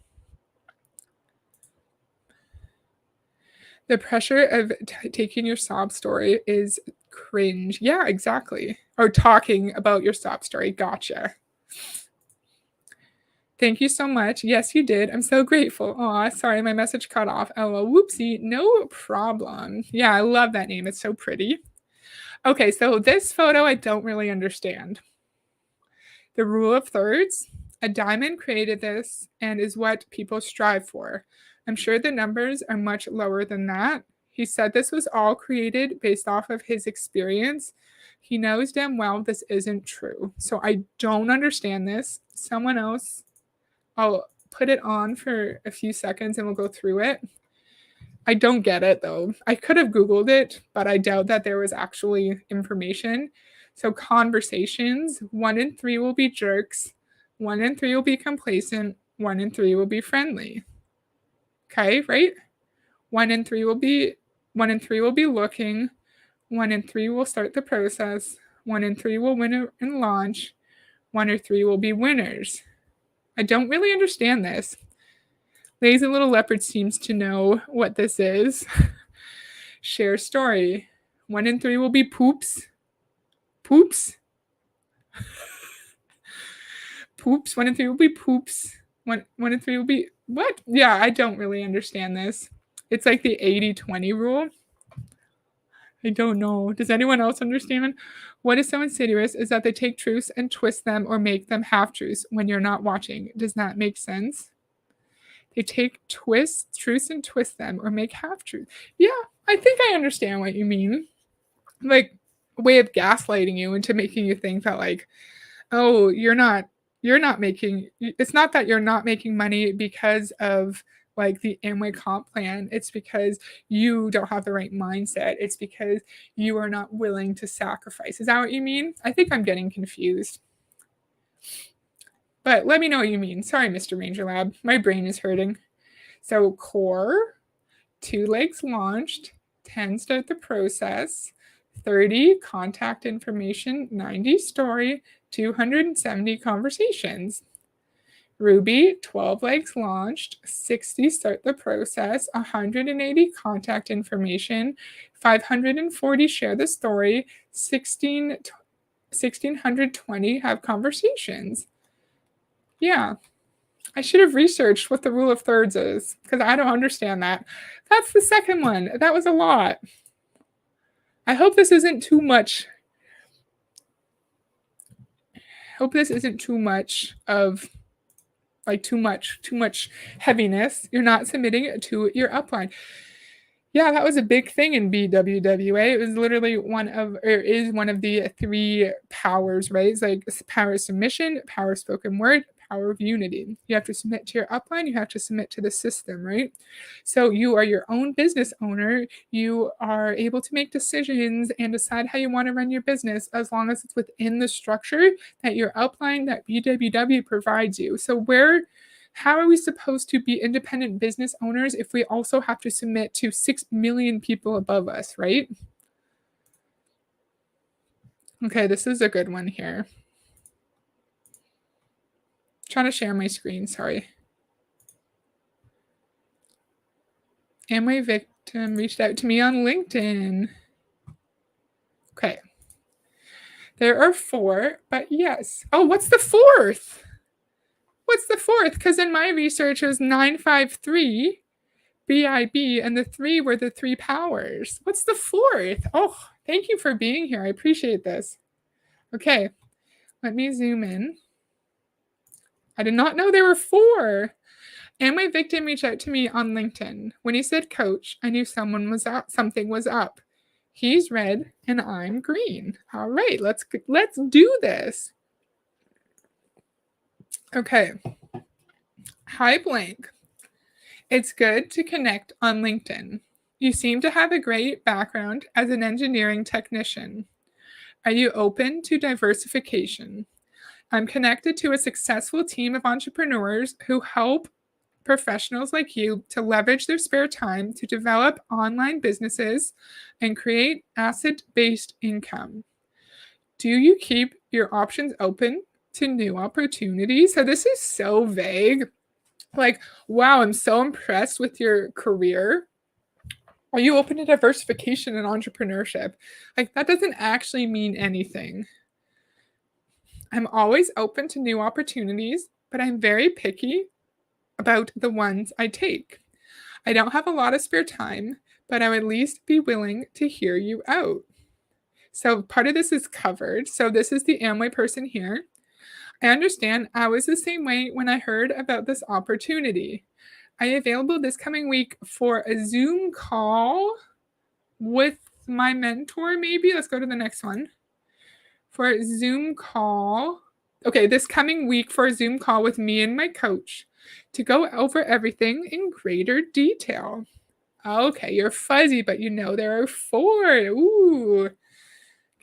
The pressure of taking your sob story is cringe. Yeah, exactly. Or talking about your sob story. Gotcha. Thank you so much. Yes, you did. I'm so grateful. Aw, sorry, my message cut off. Oh, whoopsie. No problem. Yeah, I love that name. It's so pretty. Okay, so this photo I don't really understand. The rule of thirds. A diamond created this and is what people strive for. I'm sure the numbers are much lower than that. He said this was all created based off of his experience. He knows damn well this isn't true. So I don't understand this. Someone else, I'll put it on for a few seconds and we'll go through it. I don't get it though. I could have Googled it, but I doubt that there was actually information. So, conversations, 1 in 3 will be jerks, 1 in 3 will be complacent, 1 in 3 will be friendly. Okay, right? 1 in 3 will be 1 in 3 will be looking, 1 in 3 will start the process, 1 in 3 will win and launch, 1 in 3 will be winners. I don't really understand this. Lazy Little Leopard seems to know what this is. Share story. 1 in 3 will be poops. Poops. Poops. 1 in 3 will be poops. One in 3 will be what? Yeah, I don't really understand this. It's like the 80-20 rule. I don't know. Does anyone else understand? What is so insidious is that they take truths and twist them or make them half truths when you're not watching. Does that make sense? They take truths and twist them or make half truths. Yeah, I think I understand what you mean. Like, a way of gaslighting you into making you think that, like, oh, you're not making, it's not that you're not making money because of like the Amway comp plan. It's because you don't have the right mindset. It's because you are not willing to sacrifice. Is that what you mean? I think I'm getting confused. But let me know what you mean. Sorry, Mr. Ranger Lab. My brain is hurting. So core, 2 legs launched, 10 start the process, 30 contact information, 90 story, 270 conversations. Ruby, 12 legs launched, 60 start the process, 180 contact information, 540 share the story, 1620 have conversations. Yeah, I should have researched what the rule of thirds is, because I don't understand that. That's the second one. That was a lot. I hope this isn't too much. Hope this isn't too much of like too much heaviness. You're not submitting it to your upline. Yeah, that was a big thing in BWWA. It was literally is one of the 3 powers, right? It's like power of submission, power of spoken word, power of unity. You have to submit to your upline, you have to submit to the system, right? So you are your own business owner. You are able to make decisions and decide how you want to run your business as long as it's within the structure that your upline, that BWW provides you. So how are we supposed to be independent business owners if we also have to submit to 6 million people above us, right? Okay, this is a good one here. Trying to share my screen, sorry. Amway victim reached out to me on LinkedIn. Okay. There are 4, but yes. Oh, what's the 4th? What's the 4th? Because in my research, it was 953 BIB, and the 3 were the 3 powers. What's the 4th? Oh, thank you for being here. I appreciate this. Okay, let me zoom in. I did not know there were 4. And my victim reached out to me on LinkedIn. When he said coach, I knew something was up. He's red and I'm green. All right, let's do this. Okay. Hi, Blank. It's good to connect on LinkedIn. You seem to have a great background as an engineering technician. Are you open to diversification? I'm connected to a successful team of entrepreneurs who help professionals like you to leverage their spare time to develop online businesses and create asset-based income. Do you keep your options open to new opportunities? So this is so vague. Like, wow, I'm so impressed with your career. Are you open to diversification and entrepreneurship? Like, that doesn't actually mean anything. I'm always open to new opportunities, but I'm very picky about the ones I take. I don't have a lot of spare time, but I would at least be willing to hear you out. So part of this is covered. So this is the Amway person here. I understand I was the same way when I heard about this opportunity. Are you available this coming week for a Zoom call with my mentor, maybe? Let's go to the next one. For a Zoom call. Okay, this coming week for a Zoom call with me and my coach to go over everything in greater detail. Okay, you're fuzzy, but you know there are 4. Ooh.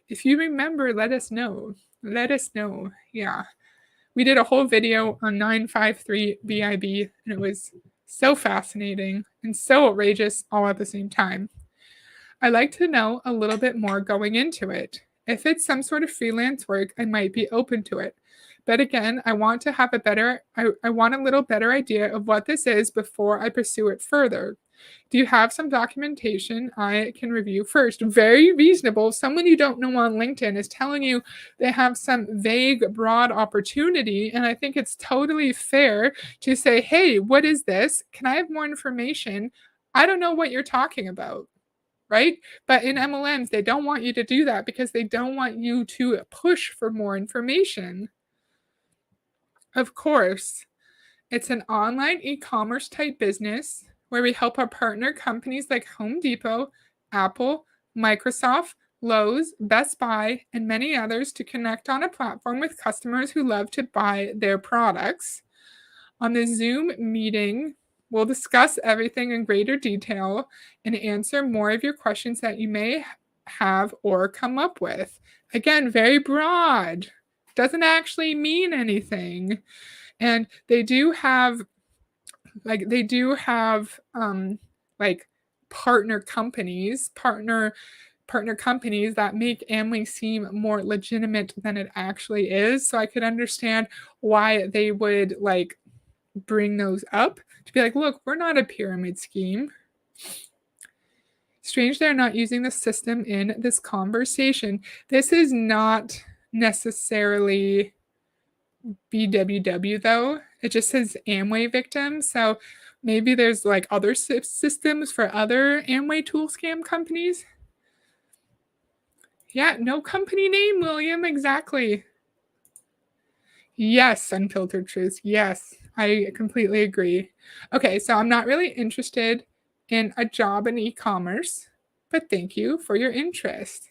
If you remember, let us know. Let us know. Yeah. We did a whole video on 953 BIB, and it was so fascinating and so outrageous all at the same time. I'd like to know a little bit more going into it. If it's some sort of freelance work, I might be open to it. But again, I want to have I want a little better idea of what this is before I pursue it further. Do you have some documentation I can review first? Very reasonable. Someone you don't know on LinkedIn is telling you they have some vague, broad opportunity. And I think it's totally fair to say, hey, what is this? Can I have more information? I don't know what you're talking about. Right? But in MLMs, they don't want you to do that because they don't want you to push for more information. Of course, it's an online e-commerce type business where we help our partner companies like Home Depot, Apple, Microsoft, Lowe's, Best Buy, and many others to connect on a platform with customers who love to buy their products. On the Zoom meeting, we'll discuss everything in greater detail and answer more of your questions that you may have or come up with. Again, very broad. Doesn't actually mean anything. And they do have like partner companies that make Amway seem more legitimate than it actually is. So I could understand why they would like bring those up to be like, look, we're not a pyramid scheme. Strange they're not using the system in this conversation. This is not necessarily BWW though. It just says Amway victims. So maybe there's like other systems for other Amway tool scam companies. Yeah, no company name, William. Exactly. Yes, unfiltered truth. Yes, I completely agree. Okay, so I'm not really interested in a job in e-commerce, but thank you for your interest.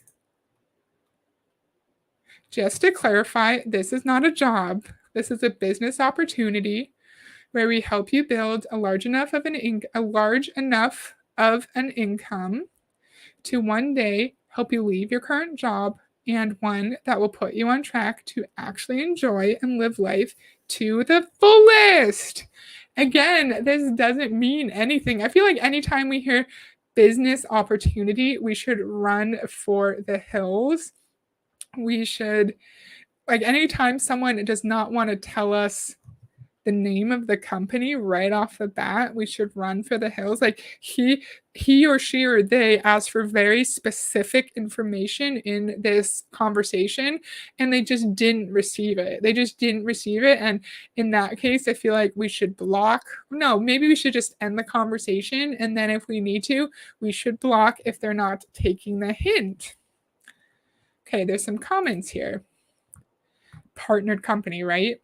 Just to clarify, this is not a job. This is a business opportunity where we help you build a large enough of an income to one day help you leave your current job, and one that will put you on track to actually enjoy and live life to the fullest. Again, this doesn't mean anything. I feel like anytime we hear business opportunity, we should run for the hills. We should, like, anytime someone does not want to tell us the name of the company right off the bat, we should run for the hills. Like he or she or they asked for very specific information in this conversation and they just didn't receive it. They just didn't receive it. And in that case, I feel like we should block. No, maybe we should just end the conversation. And then if we need to, we should block if they're not taking the hint. Okay, there's some comments here. Partnered company, right?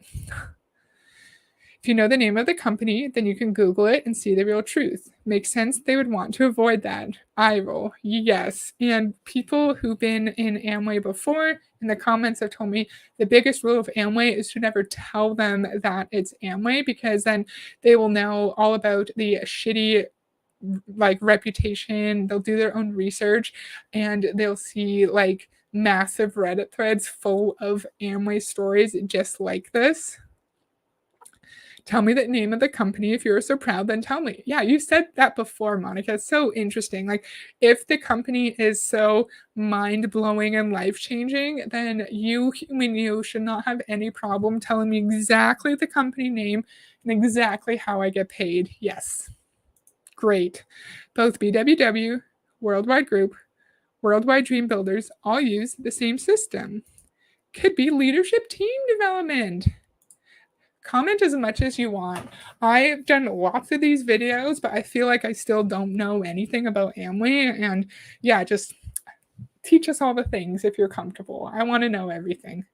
If you know the name of the company, then you can Google it and see the real truth. Makes sense they would want to avoid that. Eye roll. Yes. And people who've been in Amway before in the comments have told me the biggest rule of Amway is to never tell them that it's Amway because then they will know all about the shitty like reputation. They'll do their own research and they'll see like massive Reddit threads full of Amway stories just like this. Tell me the name of the company. If you're so proud, then tell me. Yeah, you said that before, Monica. It's so interesting. Like, if the company is so mind blowing and life changing, then you should not have any problem telling me exactly the company name and exactly how I get paid. Yes. Great. Both BWW, Worldwide Group, Worldwide Dream Builders all use the same system. Could be leadership team development. Comment as much as you want. I've done lots of these videos, but I feel like I still don't know anything about Amway. And yeah, just teach us all the things if you're comfortable. I want to know everything.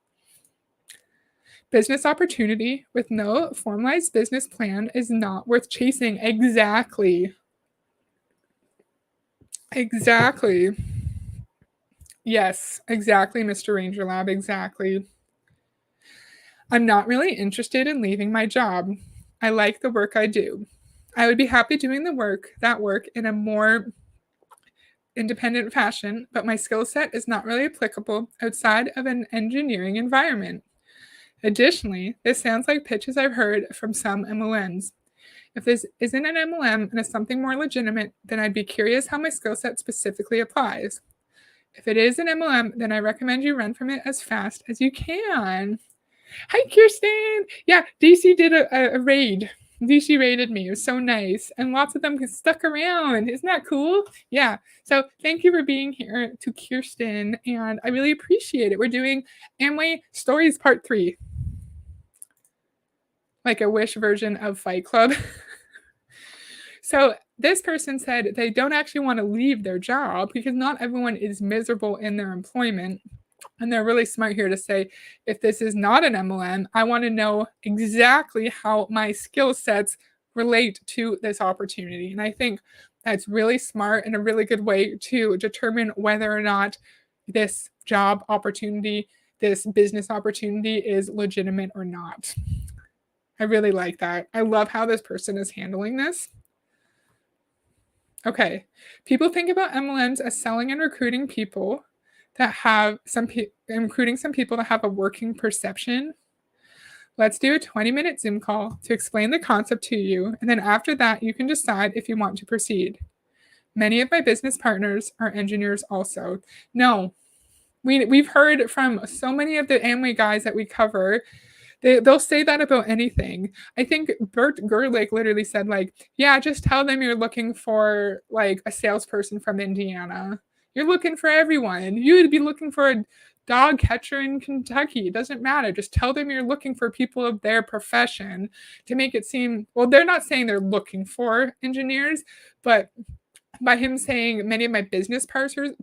Business opportunity with no formalized business plan is not worth chasing. Exactly. Exactly. Yes, exactly, Mr. Ranger Lab. Exactly. I'm not really interested in leaving my job. I like the work I do. I would be happy doing that work in a more independent fashion, but my skill set is not really applicable outside of an engineering environment. Additionally, this sounds like pitches I've heard from some MLMs. If this isn't an MLM and is something more legitimate, then I'd be curious how my skill set specifically applies. If it is an MLM, then I recommend you run from it as fast as you can. Hi, Kirsten. Yeah, DC did a raid. DC raided me. It was so nice. And lots of them stuck around. Isn't that cool? Yeah. So thank you for being here to Kirsten. And I really appreciate it. We're doing Amway Stories Part 3. Like a Wish version of Fight Club. So this person said they don't actually want to leave their job because not everyone is miserable in their employment. And they're really smart here to say, if this is not an MLM, I want to know exactly how my skill sets relate to this opportunity. And I think that's really smart and a really good way to determine whether or not this job opportunity, this business opportunity is legitimate or not. I really like that. I love how this person is handling this. Okay. People think about MLMs as selling and recruiting people that have including some people that have a working perception. Let's do a 20-minute Zoom call to explain the concept to you, and then after that, you can decide if you want to proceed. Many of my business partners are engineers also. No, we've heard from so many of the Amway guys that we cover. They'll say that about anything. I think Bert Gerlich literally said, like, yeah, just tell them you're looking for, like, a salesperson from Indiana. You're looking for everyone. You would be looking for a dog catcher in Kentucky. It doesn't matter. Just tell them you're looking for people of their profession to make it seem, well, they're not saying they're looking for engineers, but by him saying many of my business partners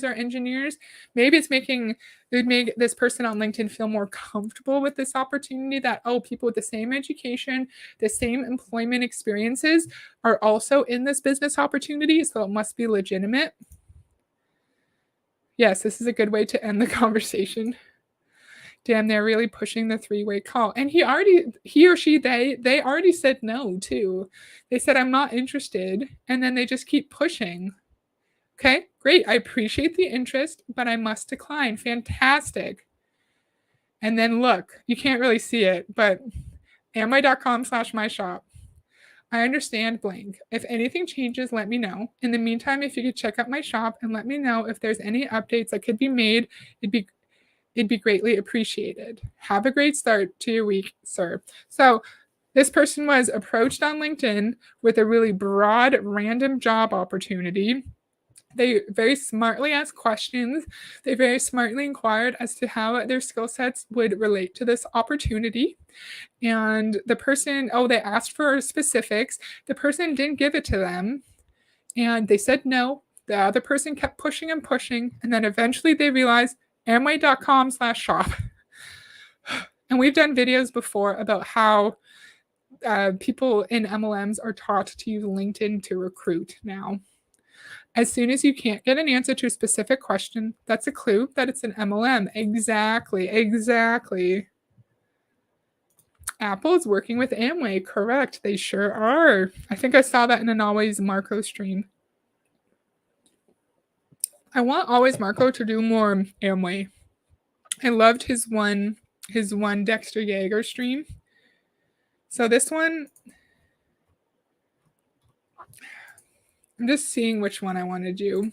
are engineers, maybe it would make this person on LinkedIn feel more comfortable with this opportunity that, oh, people with the same education, the same employment experiences are also in this business opportunity, so it must be legitimate. Yes, this is a good way to end the conversation. Damn, they're really pushing the three-way call. And he or she, they already said no too. They said, I'm not interested. And then they just keep pushing. Okay, great. I appreciate the interest, but I must decline. Fantastic. And then look, you can't really see it, but amway.com/myshop. I understand blank. If anything changes, let me know. In the meantime, if you could check out my shop and let me know if there's any updates that could be made, It'd be greatly appreciated. Have a great start to your week, sir. So, this person was approached on LinkedIn with a really broad, random job opportunity. They very smartly asked questions. They very smartly inquired as to how their skill sets would relate to this opportunity. And the person, oh, they asked for specifics. The person didn't give it to them. And they said no. The other person kept pushing and pushing. And then eventually they realized Amway.com/shop. And we've done videos before about how people in MLMs are taught to use LinkedIn to recruit now. As soon as you can't get an answer to a specific question, that's a clue that it's an MLM. Exactly, exactly. Apple is working with Amway. Correct, they sure are. I think I saw that in an Always Marco stream. I want Always Marco to do more Amway. I loved his one Dexter Yeager stream. So this one, I'm just seeing which one I want to do.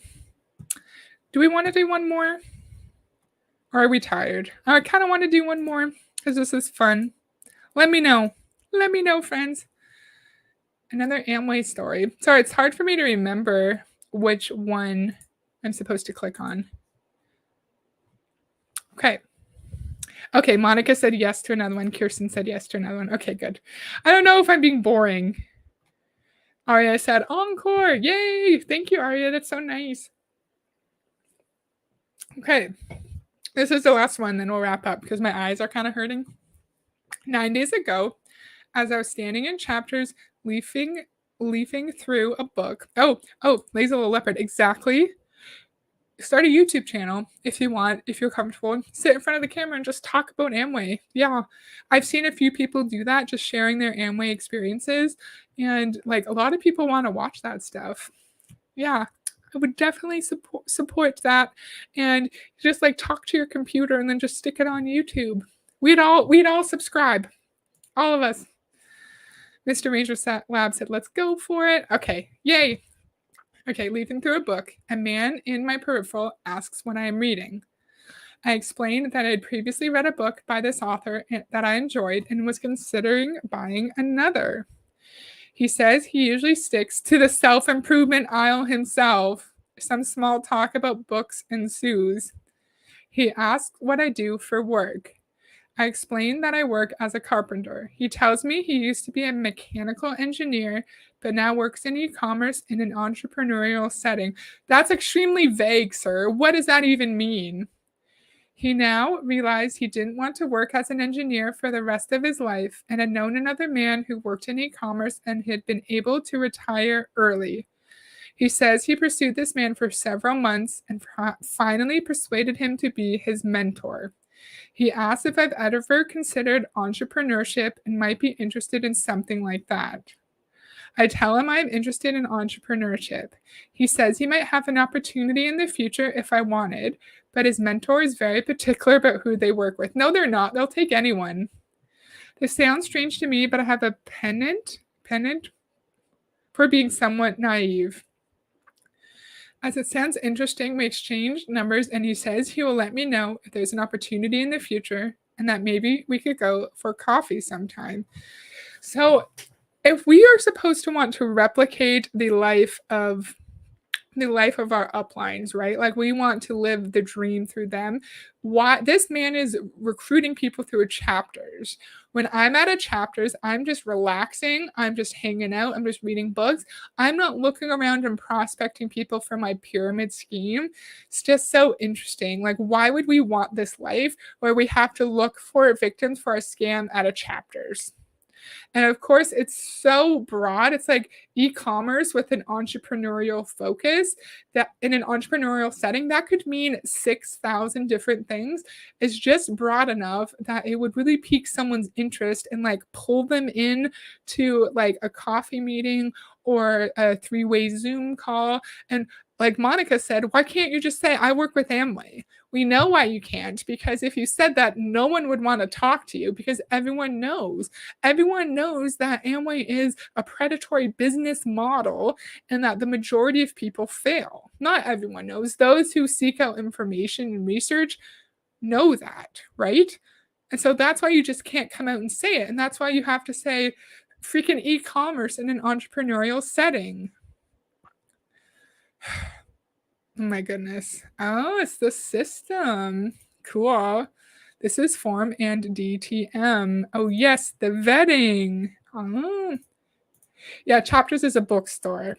Do we want to do one more? Or are we tired? I kind of want to do one more because this is fun. Let me know. Let me know, friends. Another Amway story. Sorry, it's hard for me to remember which one I'm supposed to click on. Okay. Okay, Monica said yes to another one. Kirsten said yes to another one. Okay, good. I don't know if I'm being boring. Aria said encore. Yay! Thank you, Aria. That's so nice. Okay. This is the last one, then we'll wrap up because my eyes are kind of hurting. 9 days ago, as I was standing in chapters, leafing through a book. Oh, Lazy Little Leopard. Exactly. Start a YouTube channel if you want, if you're comfortable. Sit in front of the camera and just talk about Amway. Yeah, I've seen a few people do that, just sharing their Amway experiences. And like a lot of people want to watch that stuff. Yeah, I would definitely support that. And just like talk to your computer and then just stick it on YouTube. We'd all subscribe. All of us. Mr. Ranger Lab said, let's go for it. Okay, yay. Okay, leafing through a book. A man in my peripheral asks what I am reading. I explained that I had previously read a book by this author that I enjoyed and was considering buying another. He says he usually sticks to the self-improvement aisle himself. Some small talk about books ensues. He asks what I do for work. I explain that I work as a carpenter. He tells me he used to be a mechanical engineer, but now works in e-commerce in an entrepreneurial setting. That's extremely vague, sir. What does that even mean? He now realized he didn't want to work as an engineer for the rest of his life and had known another man who worked in e-commerce and had been able to retire early. He says he pursued this man for several months and finally persuaded him to be his mentor. He asks if I've ever considered entrepreneurship and might be interested in something like that. I tell him I'm interested in entrepreneurship. He says he might have an opportunity in the future if I wanted, but his mentor is very particular about who they work with. No, they're not. They'll take anyone. This sounds strange to me, but I have a penchant for being somewhat naive. As it sounds interesting, we exchange numbers and he says he will let me know if there's an opportunity in the future and that maybe we could go for coffee sometime. So if we are supposed to want to replicate the life of our uplines, right? Like we want to live the dream through them. Why this man is recruiting people through chapters. When I'm at a chapters, I'm just relaxing, I'm just hanging out, I'm just reading books. I'm not looking around and prospecting people for my pyramid scheme. It's just so interesting. Like, why would we want this life where we have to look for victims for a scam at a chapters? And of course, it's so broad. It's like e-commerce with an entrepreneurial focus that in an entrepreneurial setting, that could mean 6,000 different things. It's just broad enough that it would really pique someone's interest and like pull them in to like a coffee meeting or a three-way Zoom call. And like Monica said, why can't you just say, I work with Amway? We know why you can't, because if you said that, no one would want to talk to you because everyone knows. Everyone knows that Amway is a predatory business model and that the majority of people fail. Not everyone knows. Those who seek out information and research know that, right? And so that's why you just can't come out and say it. And that's why you have to say freaking e-commerce in an entrepreneurial setting. Oh my goodness. Oh, it's the system. Cool. This is Form and DTM. Oh, yes, the vetting. Oh, yeah, Chapters is a bookstore.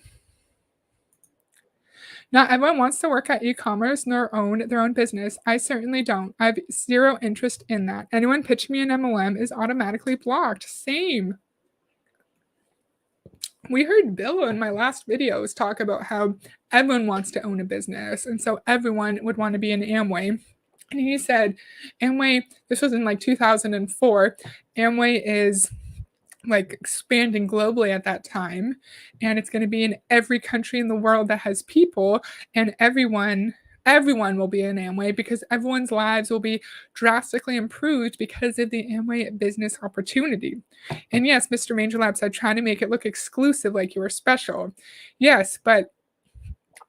Not everyone wants to work at e-commerce nor own their own business. I certainly don't. I have zero interest in that. Anyone pitching me an MLM is automatically blocked. Same. We heard Bill in my last videos talk about how everyone wants to own a business, and so everyone would want to be an Amway. And he said, Amway, this was in like 2004, Amway is like expanding globally at that time, and it's going to be in every country in the world that has people, and everyone will be an Amway because everyone's lives will be drastically improved because of the Amway business opportunity. And yes, Mr. Major Lab said trying to make it look exclusive like you were special. Yes, but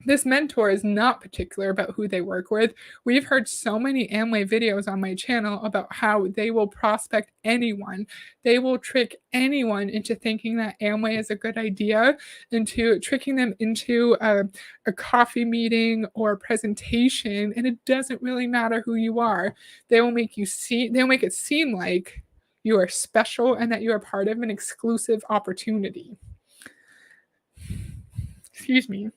this mentor is not particular about who they work with. We've heard so many Amway videos on my channel about how they will prospect anyone. They will trick anyone into thinking that Amway is a good idea, into tricking them into a coffee meeting or a presentation, and it doesn't really matter who you are. They'll make it seem like you are special and that you are part of an exclusive opportunity. Excuse me.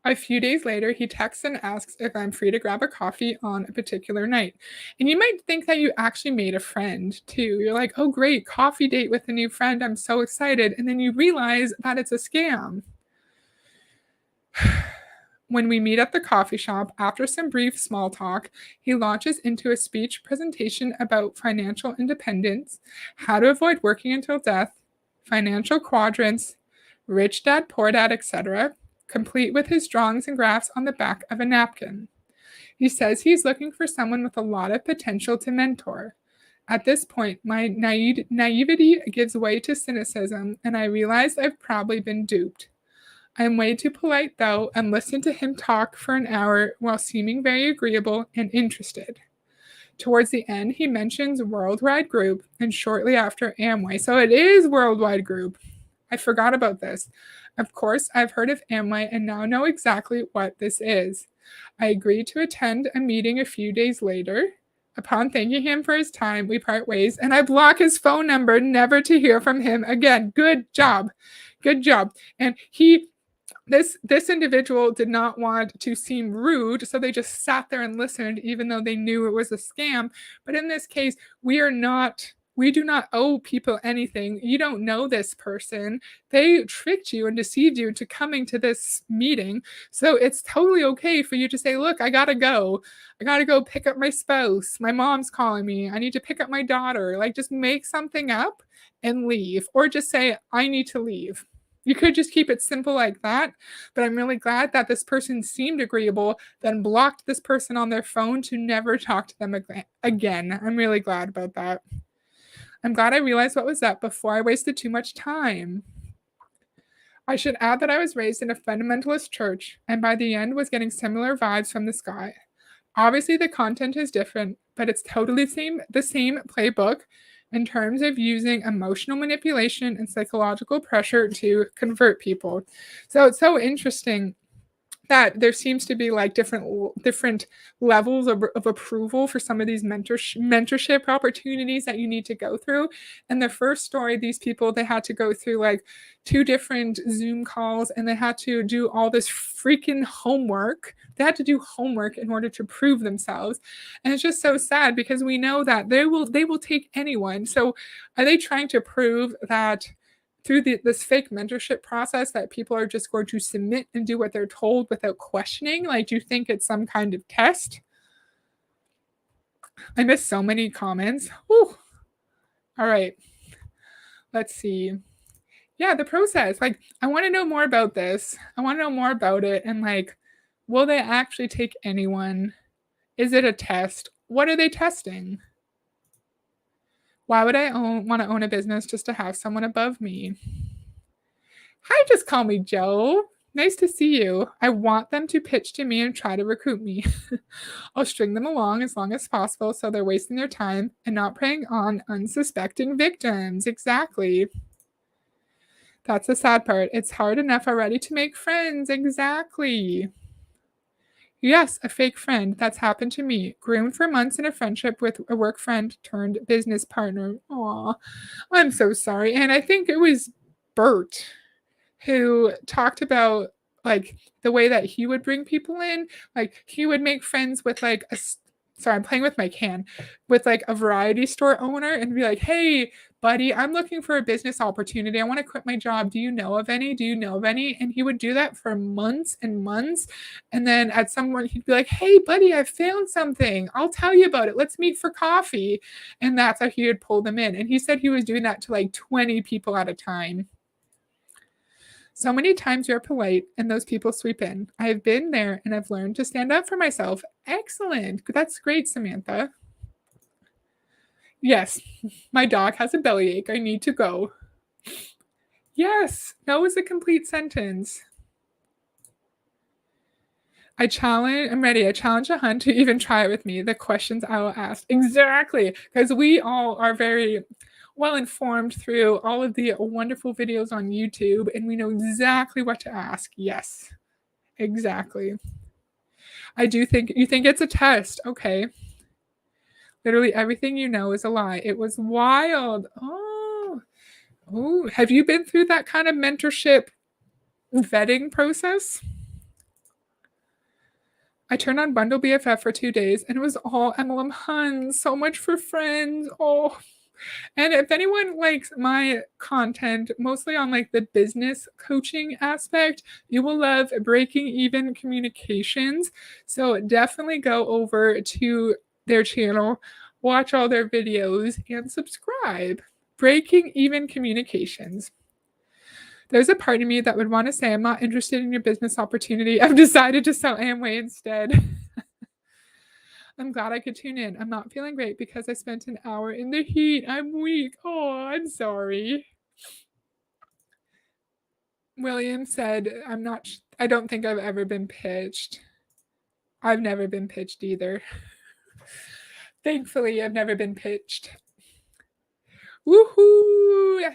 A few days later, he texts and asks if I'm free to grab a coffee on a particular night. And you might think that you actually made a friend too. You're like, oh, great, coffee date with a new friend. I'm so excited. And then you realize that it's a scam. When we meet at the coffee shop, after some brief small talk, he launches into a speech presentation about financial independence, how to avoid working until death, financial quadrants, rich dad, poor dad, etc., complete with his drawings and graphs on the back of a napkin. He says he's looking for someone with a lot of potential to mentor. At this point, my naivety gives way to cynicism, and I realize I've probably been duped. I'm way too polite, though, and listen to him talk for an hour while seeming very agreeable and interested. Towards the end, he mentions Worldwide Group and shortly after Amway. So it is Worldwide Group. I forgot about this. Of course, I've heard of Amway and now know exactly what this is. I agreed to attend a meeting a few days later. Upon thanking him for his time, we part ways, and I block his phone number, never to hear from him again. Good job. Good job. And this individual did not want to seem rude, so they just sat there and listened, even though they knew it was a scam. But in this case, we do not owe people anything. You don't know this person. They tricked you and deceived you into coming to this meeting. So it's totally okay for you to say, look, I gotta go. I gotta go pick up my spouse. My mom's calling me. I need to pick up my daughter. Like, just make something up and leave. Or just say, I need to leave. You could just keep it simple like that, but I'm really glad that this person seemed agreeable, then blocked this person on their phone to never talk to them again. I'm really glad about that. I'm glad I realized what was up before I wasted too much time. I should add that I was raised in a fundamentalist church, and by the end was getting similar vibes from this guy. Obviously, the content is different, but it's totally the same playbook in terms of using emotional manipulation and psychological pressure to convert people. So it's so interesting that there seems to be like different levels of approval for some of these mentorship opportunities that you need to go through. And the first story, these people, they had to go through like 2 different Zoom calls, and they had to do all this freaking homework. They had to do homework in order to prove themselves. And it's just so sad because we know that they will take anyone. So are they trying to prove that through this fake mentorship process that people are just going to submit and do what they're told without questioning? Like, do you think it's some kind of test? I missed so many comments. Whew. All right. Let's see. Yeah, the process. Like, I want to know more about this. I want to know more about it. And like, will they actually take anyone? Is it a test? What are they testing? Why would I want to own a business just to have someone above me? Hi, just call me Joe. Nice to see you. I want them to pitch to me and try to recruit me. I'll string them along as long as possible so they're wasting their time and not preying on unsuspecting victims. Exactly. That's the sad part. It's hard enough already to make friends. Exactly. Yes, a fake friend. That's happened to me. Groomed for months in a friendship with a work friend turned business partner. Aw, I'm so sorry. And I think it was Bert who talked about like the way that he would bring people in. Like he would make friends with like sorry, I'm playing with my can, with like a variety store owner and be like, hey, buddy, I'm looking for a business opportunity. I want to quit my job. Do you know of any? Do you know of any? And he would do that for months and months. And then at some point, he'd be like, hey, buddy, I found something. I'll tell you about it. Let's meet for coffee. And that's how he would pull them in. And he said he was doing that to like 20 people at a time. So many times you're polite and those people sweep in. I've been there and I've learned to stand up for myself. Excellent. That's great, Samantha. Yes, my dog has a bellyache. I need to go. Yes, no is a complete sentence. I'm ready. I challenge a hunt to even try it with me. The questions I will ask. Exactly. Because we all are very well informed through all of the wonderful videos on YouTube, and we know exactly what to ask. Yes, exactly. I do think you think it's a test. Okay. Literally everything you know is a lie. It was wild. Oh. Oh, have you been through that kind of mentorship vetting process? I turned on Bundle BFF for 2 days and it was all MLM Huns. So much for friends. Oh, and if anyone likes my content, mostly on like the business coaching aspect, you will love Breaking Even Communications. So definitely go over to their channel, watch all their videos, and subscribe. Breaking Even Communications. There's a part of me that would want to say, I'm not interested in your business opportunity. I've decided to sell Amway instead. I'm glad I could tune in. I'm not feeling great because I spent an hour in the heat. I'm weak. Oh, I'm sorry. William said, I don't think I've ever been pitched. I've never been pitched either. Thankfully, I've never been pitched. Woohoo!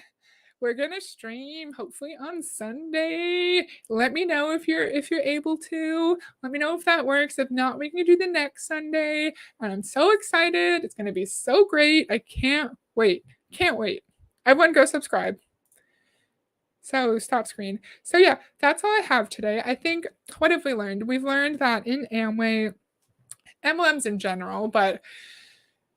We're gonna stream hopefully on Sunday. Let me know if you're able to. Let me know if that works. If not, we can do the next Sunday. And I'm so excited. It's gonna be so great. I can't wait. Can't wait. Everyone go subscribe. So stop screen. So yeah, that's all I have today. I think what have we learned? We've learned that in Amway, MLMs in general, but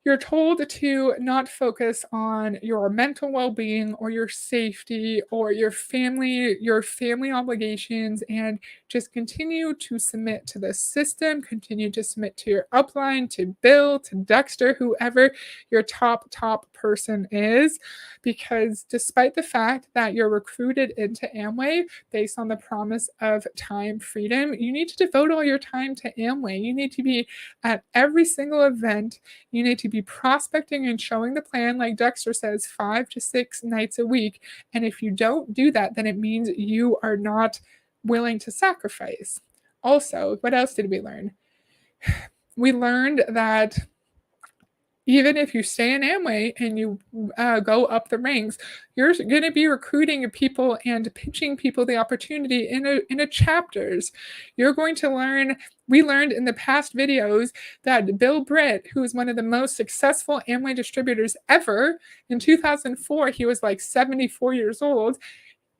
you're told to not focus on your mental well-being or your safety or your family obligations, and just continue to submit to the system, continue to submit to your upline, to Bill, to Dexter, whoever your top person is, because despite the fact that you're recruited into Amway based on the promise of time freedom, you need to devote all your time to Amway. You need to be at every single event. You need to be prospecting and showing the plan, like Dexter says, 5 to 6 nights a week. And if you don't do that, then it means you are not willing to sacrifice. Also, what else did we learn? We learned that even if you stay in Amway and you go up the ranks, you're going to be recruiting people and pitching people the opportunity in a chapters. You're going to learn. We learned in the past videos that Bill Britt, who is one of the most successful Amway distributors ever, in 2004, he was like 74 years old,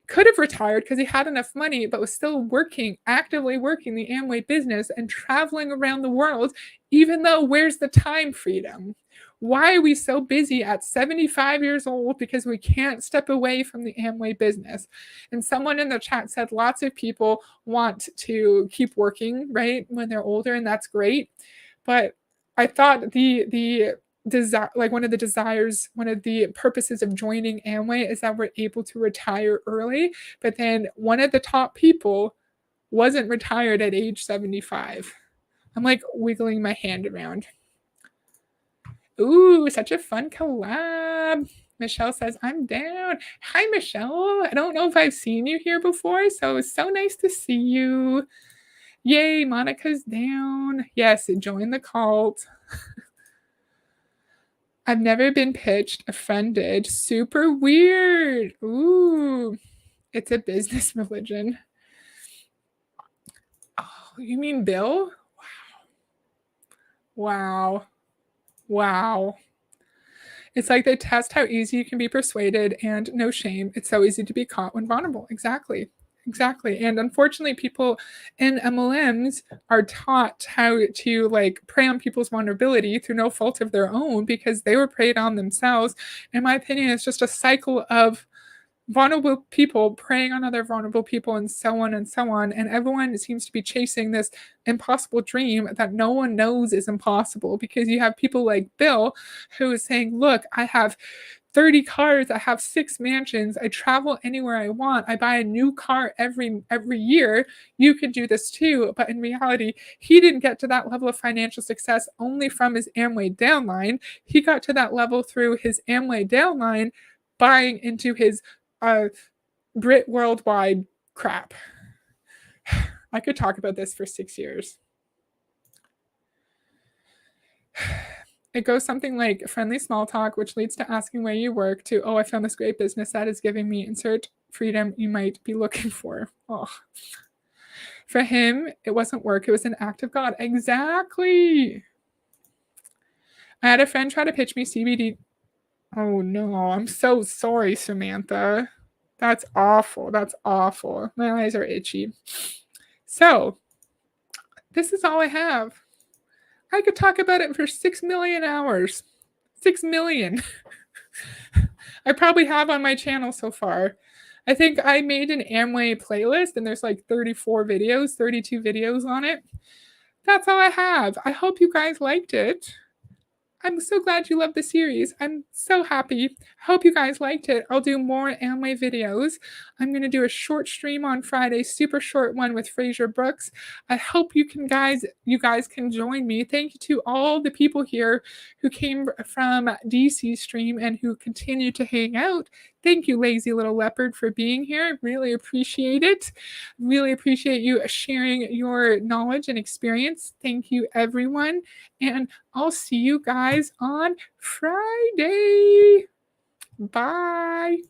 could have retired because he had enough money, but was still working, actively working the Amway business and traveling around the world, even though where's the time freedom? Why are we so busy at 75 years old because we can't step away from the Amway business? And someone in the chat said lots of people want to keep working, right, when they're older, and that's great. But I thought the desire, like one of the purposes of joining Amway is that we're able to retire early. But then one of the top people wasn't retired at age 75. I'm like wiggling my hand around. Ooh, such a fun collab. Michelle says, I'm down. Hi, Michelle. I don't know if I've seen you here before, so it's so nice to see you. Yay, Monica's down. Yes, join the cult. I've never been pitched. A friend did. Super weird. Ooh, it's a business religion. Oh, you mean Bill? Wow. Wow. It's like they test how easy you can be persuaded and no shame. It's so easy to be caught when vulnerable. Exactly. Exactly. And unfortunately, people in MLMs are taught how to like prey on people's vulnerability through no fault of their own because they were preyed on themselves. In my opinion, it's just a cycle of vulnerable people preying on other vulnerable people and so on and so on, and everyone seems to be chasing this impossible dream that no one knows is impossible because you have people like Bill who is saying, look, I have 30 cars, I have 6 mansions, I travel anywhere I want, I buy a new car every year. You could do this too. But in reality, he didn't get to that level of financial success only from his Amway downline. He got to that level through his Amway downline buying into his Brit worldwide crap. I could talk about this for 6 years. It goes something like friendly small talk, which leads to asking where you work, to, oh, I found this great business that is giving me insert freedom you might be looking for. Oh. For him, it wasn't work, it was an act of God. Exactly. I had a friend try to pitch me CBD. Oh no, I'm so sorry, Samantha. That's awful. That's awful. My eyes are itchy. So, this is all I have. I could talk about it for 6 million hours. 6 million. I probably have on my channel so far. I think I made an Amway playlist and there's like 34 videos, 32 videos on it. That's all I have. I hope you guys liked it. I'm so glad you loved the series. I'm so happy. Hope you guys liked it. I'll do more Amway videos. I'm going to do a short stream on Friday, super short one with Fraser Brooks. I hope you guys can join me. Thank you to all the people here who came from DC stream and who continue to hang out. Thank you, Lazy Little Leopard, for being here. Really appreciate it. Really appreciate you sharing your knowledge and experience. Thank you, everyone. And I'll see you guys on Friday. Bye.